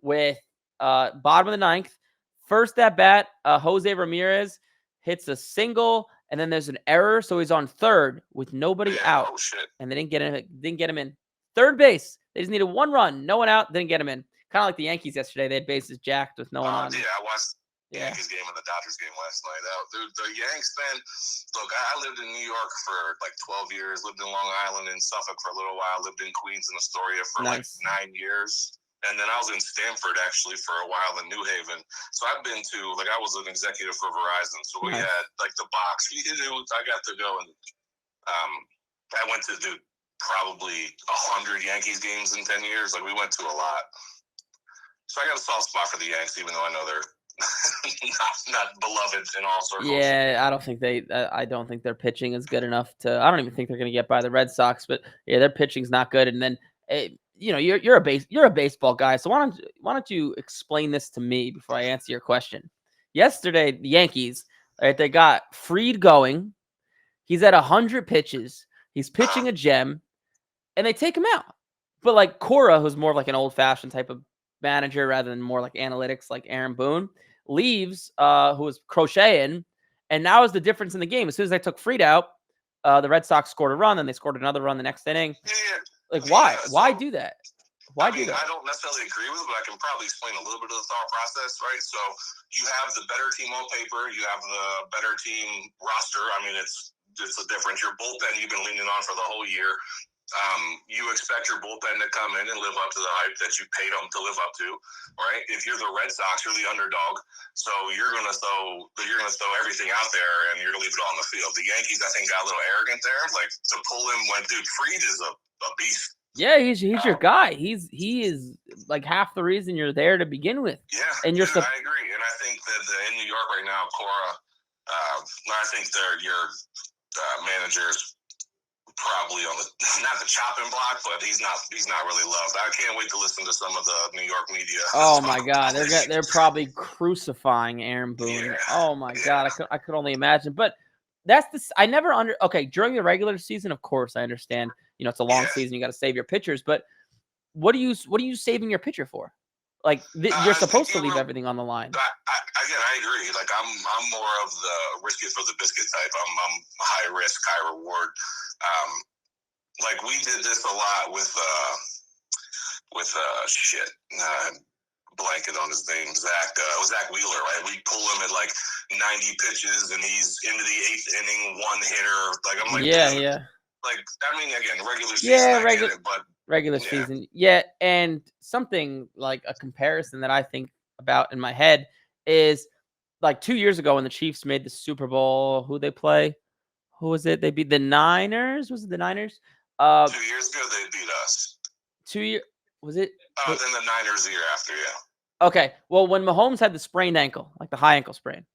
with bottom of the 9th. First at bat, Jose Ramirez hits a single, and then there's an error, so he's on third with nobody out. Oh shit! And they didn't get him in third base. They just needed 1 run, no one out, didn't get him in. Kind of like the Yankees yesterday. They had bases jacked with no one on. Yeah, I watched the Yankees game and the Dodgers game last night. The Yanks, man. Look, I lived in New York for like 12 years. Lived in Long Island and Suffolk for a little while. Lived in Queens and Astoria for like 9 years. And then I was in Stamford actually for a while in New Haven. So I've been to, like, I was an executive for Verizon. So we had like the box. I got to go and I went to do probably 100 Yankees games in 10 years. Like we went to a lot. So I got a soft spot for the Yanks, even though I know they're not beloved in all circles. Yeah, I don't think their pitching is good enough to. I don't even think they're going to get by the Red Sox. But yeah, their pitching's not good. And then you're a baseball guy, so why don't you explain this to me before I answer your question? Yesterday, the Yankees, right? They got Fried going. He's at 100 pitches. He's pitching a gem, and they take him out. But like Cora, who's more of like an old-fashioned type of manager rather than more like analytics, like Aaron Boone, leaves, who was crocheting, and now is the difference in the game. As soon as they took Fried out, the Red Sox scored a run, then they scored another run the next inning. Yeah. Like, why? Why do that? I don't necessarily agree with it, but I can probably explain a little bit of the thought process, right? So you have the better team on paper. You have the better team roster. I mean, it's a difference. Your bullpen you've been leaning on for the whole year. You expect your bullpen to come in and live up to the hype that you paid them to live up to, right? If you're the Red Sox, you're the underdog, so you're gonna throw everything out there and you're gonna leave it all on the field. The Yankees, I think, got a little arrogant there, like to pull him when dude Fried is a beast. Yeah, he's your guy. He is like half the reason you're there to begin with. Yeah, and I agree, and I think that in New York right now, Cora, I think your manager's probably on not the chopping block, but he's not really loved. I can't wait to listen to some of the New York media. Oh my God, they're probably crucifying Aaron Boone. Yeah, oh my God, I could only imagine. But that's during the regular season, of course, I understand. It's a long season. You got to save your pitchers. But what are you saving your pitcher for? Like you're supposed to leave everything on the line. I agree. Like I'm more of the risk it for the biscuit type. I'm high risk, high reward. Like we did this a lot with blanket on his name. Zach Wheeler, right? We pull him at like 90 pitches, and he's into the 8th inning, one hitter. Like I'm like, Yeah, dude, yeah. like I mean, again, regular season, Yeah, I get it, but regular yeah. season. Yeah, and something like a comparison that I think about in my head is like 2 years ago when the Chiefs made the Super Bowl, who they play? Who was it? They beat the Niners. Was it the Niners? 2 years ago they beat us. 2 year was it? Oh, then the Niners the year after, yeah. Okay. Well, when Mahomes had the sprained ankle, like the high ankle sprain,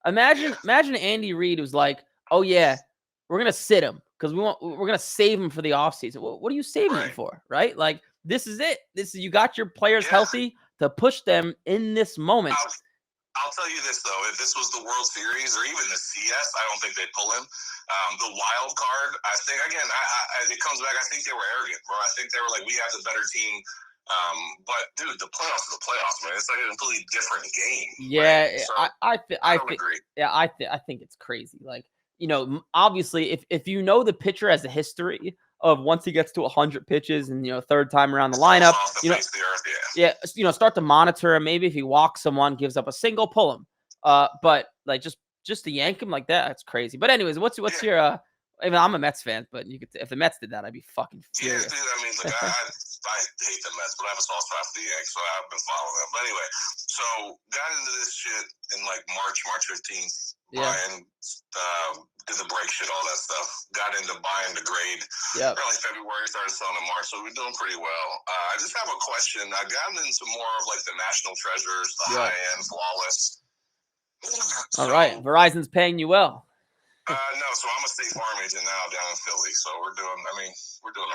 imagine Andy Reid was like, "Oh yeah, we're gonna sit him because we're gonna save him for the offseason." What are you saving him for, right? Like this is it. You got your players healthy to push them in this moment. I'll tell you this though: if this was the World Series or even the CS, I don't think they'd pull him. The wild card, I think again, it comes back. I think they were arrogant, bro. I think they were like, we have the better team. But dude, the playoffs are the playoffs, man. It's like a completely different game. Yeah, right? So, I don't agree. Yeah, I think it's crazy. Like, obviously, if you know the pitcher has a history of once he gets to 100 pitches and third time around the lineup, start to monitor him. Maybe if he walks someone, gives up a single, pull him. But like just to yank him like that, that's crazy. But anyways, what's your I mean, I'm a Mets fan, but if the Mets did that, I'd be fucking furious. Yeah, dude. I mean, look, I hate the Mets, but I have a soft spot for the Yankees, so I've been following them. But anyway, so got into this shit in like March 15th. Brian did the break shit, all that stuff. Got into buying the grade. Early February, started selling in March, so we're doing pretty well. I just have a question. I've gotten into more of like the National Treasures, the high-end, flawless. All right, Verizon's paying you well. No, so I'm a State Farm agent now down in Philly, so we're doing all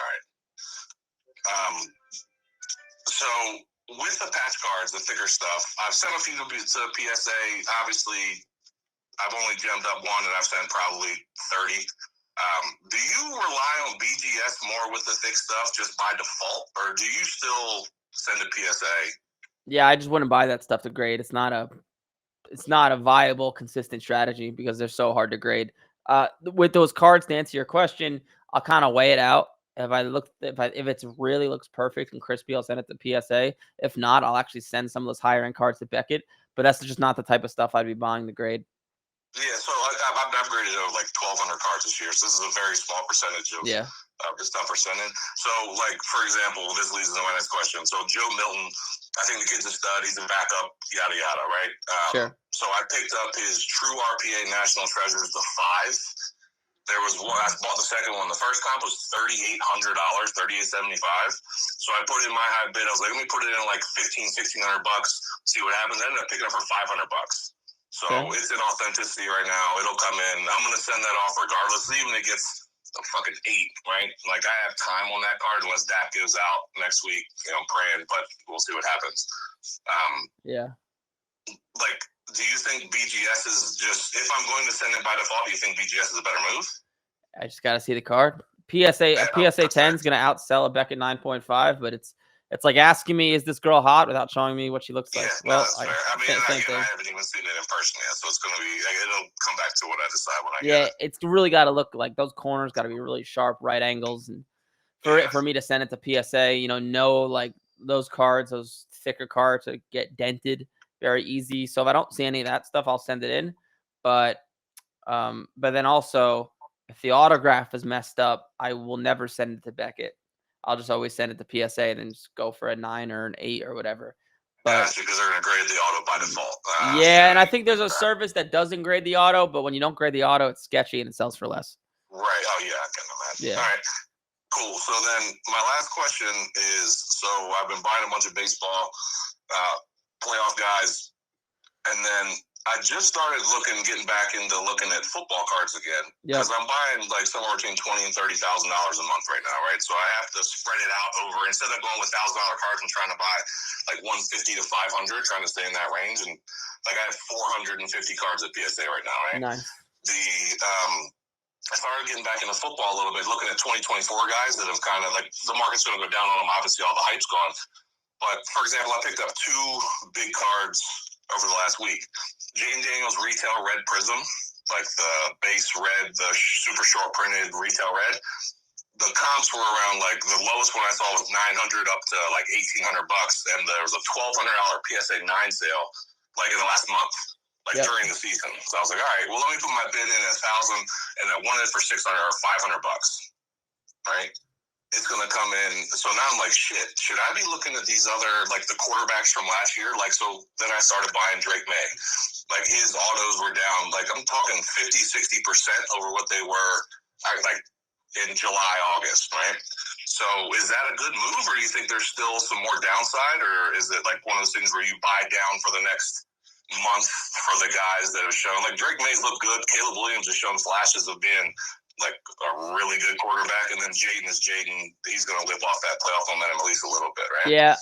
right. So with the patch cards, the thicker stuff, I've sent a few to PSA. Obviously, I've only gemmed up one, and I've sent probably 30. Do you rely on BGS more with the thick stuff just by default, or do you still send a PSA? Yeah, I just wouldn't buy that stuff to grade. It's not a viable, consistent strategy because they're so hard to grade. With those cards, to answer your question, I'll kind of weigh it out. If it really looks perfect and crispy, I'll send it to PSA. If not, I'll actually send some of those higher end cards to Beckett. But that's just not the type of stuff I'd be buying to grade. Yeah, so I've graded over like 1,200 cards this year, so this is a very small percentage of the stuff we're sending. So, like, for example, this leads into my next question. So, Joe Milton, I think the kid's a stud. He's a backup, yada, yada, right? Sure. So, I picked up his True RPA National Treasures, the 5. There was one, I bought the second one. The first comp was $3,800, $3,875. So, I put in my high bid. I was like, let me put it in like $1,500, $1,600, see what happens. I ended up picking it up for $500. So It's in authenticity right now. It'll come in. I'm going to send that off regardless, even if it gets a fucking 8, right? Like, I have time on that card unless Dak goes out next week. I'm praying, but we'll see what happens. Like, do you think BGS is just, if I'm going to send it by default, do you think BGS is a better move? I just got to see the card. A PSA 10 is going to outsell a Beckett 9.5, but it's like asking me, is this girl hot, without showing me what she looks like. Yeah, well, I haven't even seen it in person yet, so it's going to be, it'll come back to what I decide when I get it. It's really got to look like those corners got to be really sharp, right angles. And for me to send it to PSA, like those cards, those thicker cards to get dented very easy. So if I don't see any of that stuff, I'll send it in. But then also, if the autograph is messed up, I will never send it to Beckett. I'll just always send it to PSA and then just go for a 9 or an 8 or whatever. But because they're going to grade the auto by default. And I think there's a service that doesn't grade the auto, but when you don't grade the auto, it's sketchy and it sells for less. Right. Oh, yeah, I can imagine. All right. Cool. So then my last question is, so I've been buying a bunch of baseball playoff guys, and then I just started getting back into looking at football cards again, because I'm buying like somewhere between $20,000 and $30,000 a month right now, right? So I have to spread it out over, instead of going with $1,000 cards, I'm trying to buy like 150 to 500, trying to stay in that range, and like I have 450 cards at PSA right now, right? Nice. I started getting back into football a little bit, looking at 2024 guys that have kind of like, the market's going to go down on them. Obviously, all the hype's gone. But for example, I picked up 2 big cards over the last week. Jaden Daniels Retail Red Prism, like the base red, the super short printed retail red. the comps were around like the lowest one I saw was $900 up to like $1,800, and there was a $1,200 PSA 9 sale like in the last month, like during the season. So I was like, all right, well, let me put my bid in at 1,000, and I wanted it for $600 or $500. Right? It's gonna come in. So now I'm like, shit. Should I be looking at these other like the quarterbacks from last year? Like, so then I started buying Drake May. Like his autos were down. Like I'm talking 50-60% over what they were like in July, August, right? So is that a good move, or do you think there's still some more downside, or is it like one of those things where you buy down for the next month for the guys that have shown? Like Drake May's look good. Caleb Williams has shown flashes of being like a really good quarterback, and then Jaden is Jaden. He's going to live off that playoff momentum at least a little bit, right? Yeah,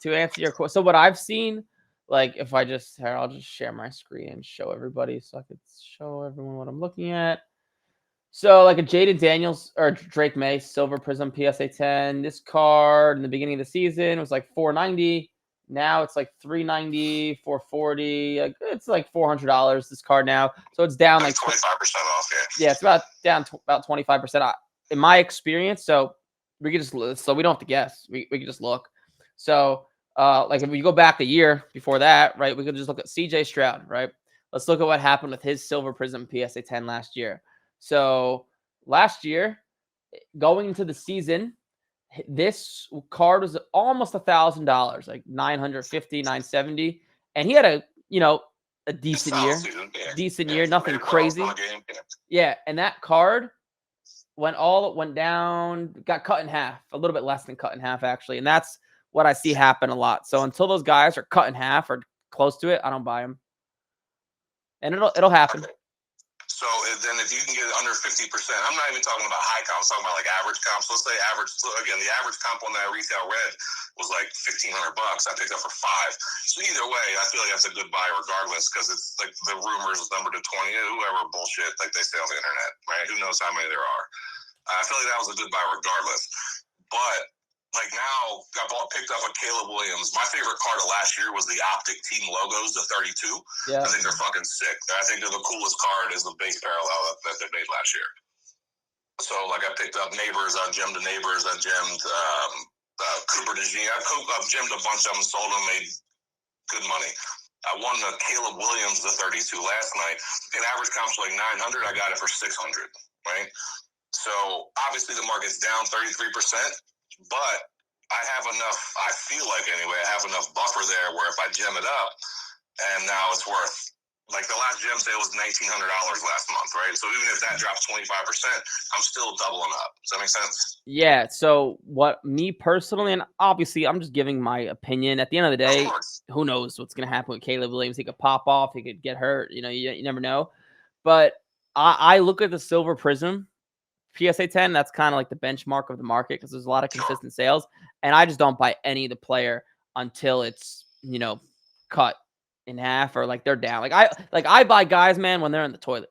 to answer your question, so what I've seen, like if I just here, I'll just share my screen and show everybody so I could show everyone what I'm looking at. So like a Jaden Daniels or Drake May Silver Prism PSA 10. This card in the beginning of the season was like $490. Now it's like $390, $440. It's like $400 this card now. So it's down like 25% off. Yeah, it's about down about 25% in my experience. So we could just we don't have to guess. We could just look. So like if we go back a year before that, right? We could just look at CJ Stroud, right? Let's look at what happened with his Silver Prism PSA 10 last year. So last year, going into the season, this card was almost $1,000, like $950, $970, and he had a decent year, nothing crazy. Yeah, and that card went down, got cut in half, a little bit less than cut in half actually, and that's what I see happen a lot. So until those guys are cut in half or close to it, I don't buy them, and it'll happen. So then if you can get under 50%, I'm not even talking about high comps, I'm talking about like average comps. Let's say average, again, the average comp on that retail red was like $1,500. I picked up for $5. So either way, I feel like that's a good buy regardless, because it's like the rumors number to 20, whoever bullshit like they say on the internet, right? Who knows how many there are. I feel like that was a good buy regardless. But like now, I picked up a Caleb Williams. My favorite card of last year was the Optic Team logos, the 32. Yeah. I think they're fucking sick. I think they're the coolest card is the base parallel that they made last year. So like I picked up Neighbors. I gemmed Neighbors. I gemmed Cooper DeJean. I've gemmed a bunch of them, sold them, made good money. I won the Caleb Williams, the 32 last night. An average comp's like 900. I got it for 600, right? So obviously the market's down 33%. But I have enough, I feel like anyway, I have enough buffer there where if I gem it up, and now it's worth, like the last gem sale was $1,900 last month, right? So even if that drops 25%, I'm still doubling up. Does that make sense? Yeah. So what me personally, and obviously I'm just giving my opinion. At the end of the day, who knows what's going to happen with Caleb Williams? He could pop off. He could get hurt. You never know. But I look at the Silver Prism PSA 10, that's kind of like the benchmark of the market because there's a lot of consistent sales, and I just don't buy any of the player until it's cut in half or like they're down. Like I buy guys, man, when they're in the toilet.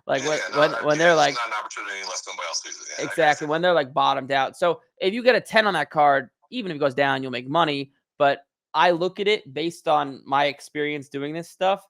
Like when they're like not an opportunity unless somebody else sees it. Yeah, exactly when they're like bottomed out. So if you get a 10 on that card, even if it goes down, you'll make money. But I look at it based on my experience doing this stuff.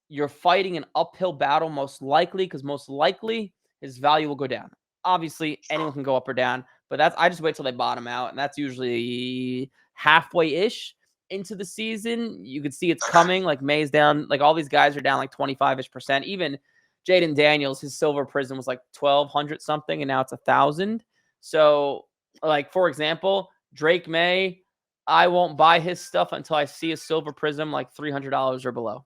You're fighting an uphill battle most likely because most likely his value will go down. Obviously, anyone can go up or down, but I just wait till they bottom out, and that's usually halfway-ish into the season. You can see it's coming. Like May's down, like all these guys are down like 25-ish%. Even Jaden Daniels, his Silver Prism was like 1,200 something, and now it's 1,000. So, like for example, Drake May, I won't buy his stuff until I see a Silver Prism like $300 or below.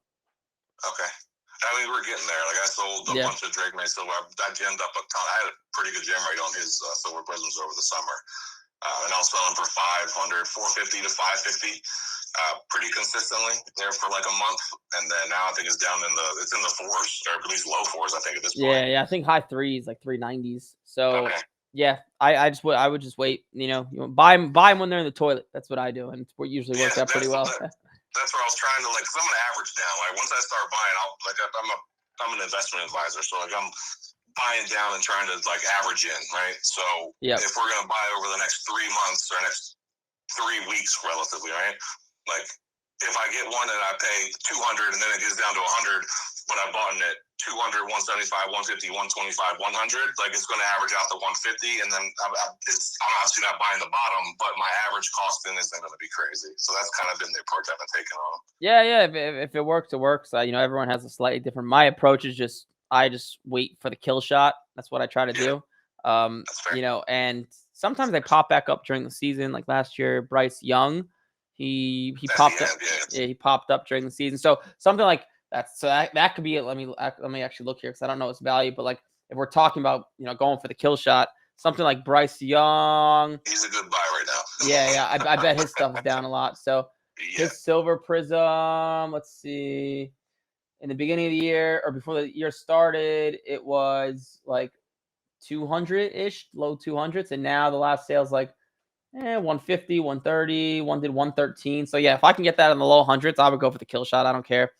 Okay. I mean, we're getting there. Like, I sold a bunch of Drake May Silver. I gemmed up a ton. I had a pretty good gem rate on his Silver Prisms over the summer. And I was selling for $500, $450 to $550 pretty consistently there for like a month. And then now I think it's down in the fours, or at least low fours, I think, at this point. Yeah, I think high threes, like 390s. So, yeah, I would just wait. Buy them when they're in the toilet. That's what I do. And it usually works out pretty well. That's where I was trying to because I'm gonna average down. Like once I start buying, I'm an investment advisor, so like I'm buying down and trying to like average in, right? So if we're gonna buy over the next 3 months or next 3 weeks, relatively, right? Like if I get one and I pay $200 and then it gets down to $100, but I bought it at 200, 175, 150, 125, 100. Like it's going to average out to 150, and then I'm obviously not buying the bottom, but my average costing isn't going to be crazy. So that's kind of been the approach I've been taking on them. Yeah. If it works, it works. Everyone has a slightly different. My approach is I just wait for the kill shot. That's what I try to do. That's fair. And sometimes they pop back up during the season. Like last year, Bryce Young, he popped up. Yeah, he popped up during the season. So something like that. So that could be it. Let me actually look here because I don't know its value. But like if we're talking about going for the kill shot, something like Bryce Young. He's a good buy right now. Yeah. I bet his stuff is down a lot. So his Silver Prism. Let's see. In the beginning of the year or before the year started, it was like 200-ish, low 200s. And now the last sale's like 150, 130, one did 113. So yeah, if I can get that in the low hundreds, I would go for the kill shot. I don't care.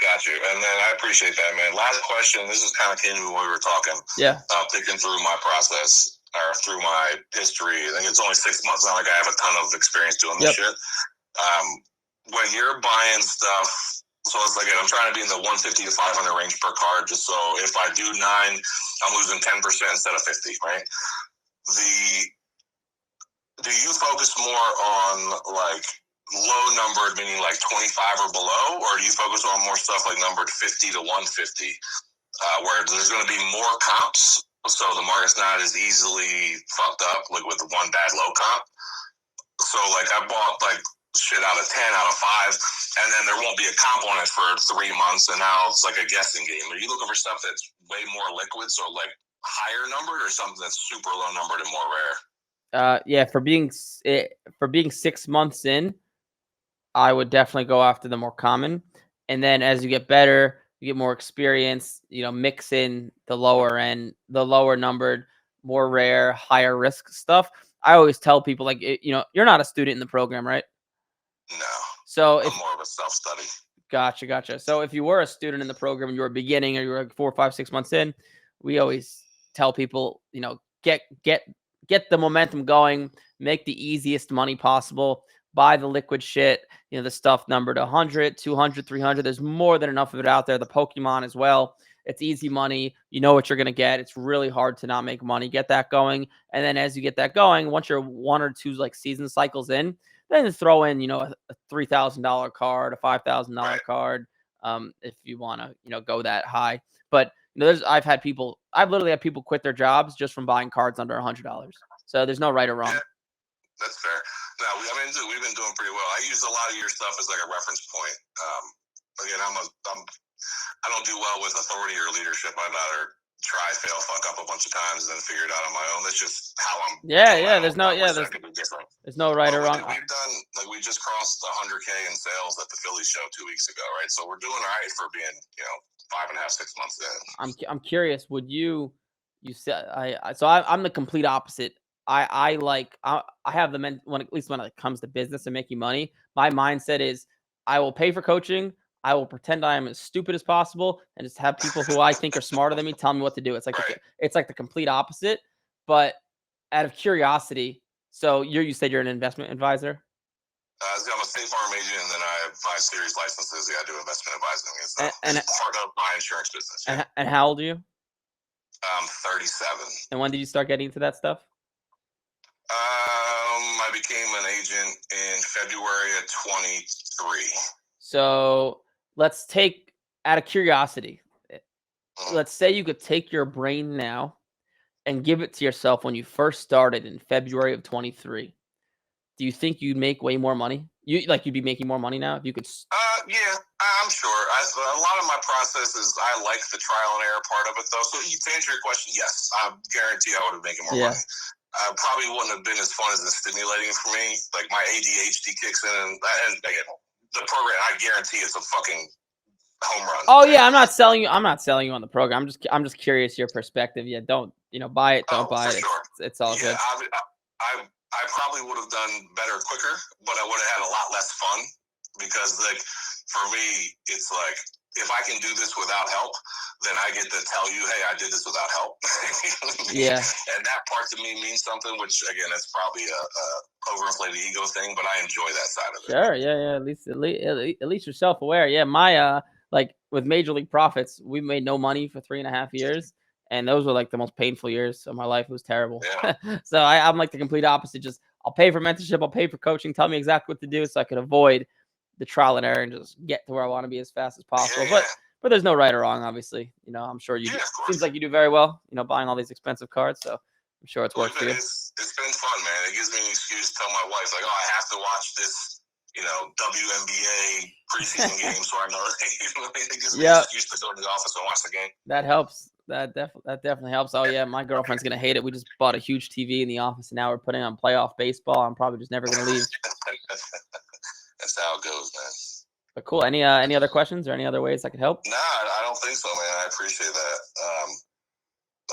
Got you. And then I appreciate that, man. Last question. This is kind of came to when we were talking. Yeah. Picking through my process or through my history. I think it's only 6 months. Not like I have a ton of experience doing this shit. When you're buying stuff, so it's like I'm trying to be in the 150 to 500 range per card, just so if I do 9, I'm losing 10% instead of 50, right? Do you focus more on like low numbered, meaning like 25 or below, or do you focus on more stuff like numbered 50 to 150, where there's going to be more comps, so the market's not as easily fucked up, like with the one bad low comp? So like I bought like shit out of 10, out of 5, and then there won't be a comp on it for 3 months, and now it's like a guessing game. Are you looking for stuff that's way more liquid, so like higher numbered, or something that's super low numbered and more rare? Yeah, for being 6 months in, I would definitely go after the more common. And then as you get better, you get more experience, mix in the lower end, the lower numbered, more rare, higher risk stuff. I always tell people like, you're not a student in the program, right? No. So I'm more of a self-study. Gotcha. So if you were a student in the program and you were beginning or you were like 4, 5, 6 months in, we always tell people, get the momentum going, make the easiest money possible, buy the liquid shit, the stuff numbered 100, 200, 300. There's more than enough of it out there. The Pokemon as well. It's easy money. You know what you're going to get. It's really hard to not make money. Get that going. And then as you get that going, once you're 1 or 2 like season cycles in, then throw in, a $3,000 card, a $5,000 card, if you want to, go that high. But I've literally had people quit their jobs just from buying cards under $100. So there's no right or wrong. Yeah, that's fair. No, we've been doing pretty well. I use a lot of your stuff as like a reference point. Again, I don't do well with authority or leadership. I'd rather try, fail, fuck up a bunch of times, and then figure it out on my own. That's just how I'm. There's no right or wrong. We've done we just crossed 100K in sales at the Philly show 2 weeks ago, right? So we're doing all right for being 5.5, 6 months in. I'm curious. Would you said I'm the complete opposite. I have the at least when it comes to business and making money, my mindset is I will pay for coaching. I will pretend I am as stupid as possible and just have people who I think are smarter than me tell me what to do. It's like it's like the complete opposite, but out of curiosity. So you said you're an investment advisor. I'm a State Farm agent, and then I have 5 series licenses. Yeah, I do investment advising. It's part of my insurance business. Yeah. And how old are you? I'm 37. And when did you start getting into that stuff? I became an agent in February of 23. So let's take, out of curiosity, let's say you could take your brain now and give it to yourself when you first started in February of 23. Do you think you'd make way more money? You'd be making more money now if you could? Yeah, I'm sure. A lot of my process is I like the trial and error part of it, though. So to answer your question, yes, I guarantee I would have making more money. Probably wouldn't have been as fun as it's stimulating for me. Like my ADHD kicks in, and again, the program, I guarantee it's a fucking home run. Oh yeah, I'm not selling you on the program. I'm just curious your perspective. Yeah, don't buy it, don't buy it. Sure. It's all good. I probably would have done better quicker, but I would have had a lot less fun because like for me, it's like if I can do this without help, then I get to tell you, hey, I did this without help. Yeah. And that part to me means something, which again, that's probably a overinflated ego thing, but I enjoy that side of it. Sure. Yeah. At least you're self-aware. Yeah. My like with Major League Profits, we made no money for 3.5 years. And those were like the most painful years of my life. It was terrible. Yeah. So I'm like the complete opposite. Just I'll pay for mentorship, I'll pay for coaching, tell me exactly what to do so I could avoid the trial and error and just get to where I want to be as fast as possible. Yeah. But there's no right or wrong, obviously. You know, I'm sure you Yeah, do. of course. Seems like you do very well, you know, buying all these expensive cards. So I'm sure it's worked for you. It's been fun, man. It gives me an excuse to tell my wife, like, oh, I have to watch this, you know, WNBA preseason game so I know. It gives me an excuse to go to the office and watch the game. That helps. That definitely helps. Oh yeah, my girlfriend's gonna hate it. We just bought a huge TV in the office, and now we're putting on playoff baseball. I'm probably just never gonna leave. That's how it goes, man. But cool. Any other questions or any other ways I could help? Nah, I don't think so, man. I appreciate that.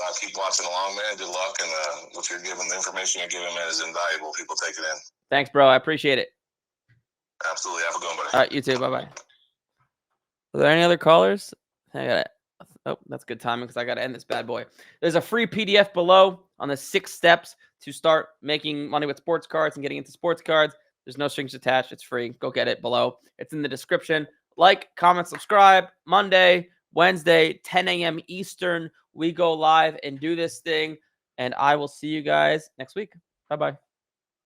I'll keep watching along, man. Good luck, and what you're giving, the information you're giving, man, is invaluable. People take it in. Thanks, bro. I appreciate it. Absolutely. Have a good one, buddy. All right, you too. Bye bye. Are there any other callers? I got it. Oh, that's good timing because I got to end this bad boy. There's a free PDF below on the 6 steps to start making money with sports cards and getting into sports cards. There's no strings attached. It's free. Go get it below. It's in the description. Like, comment, subscribe. Monday, Wednesday, 10 a.m. Eastern. We go live and do this thing. And I will see you guys next week. Bye-bye.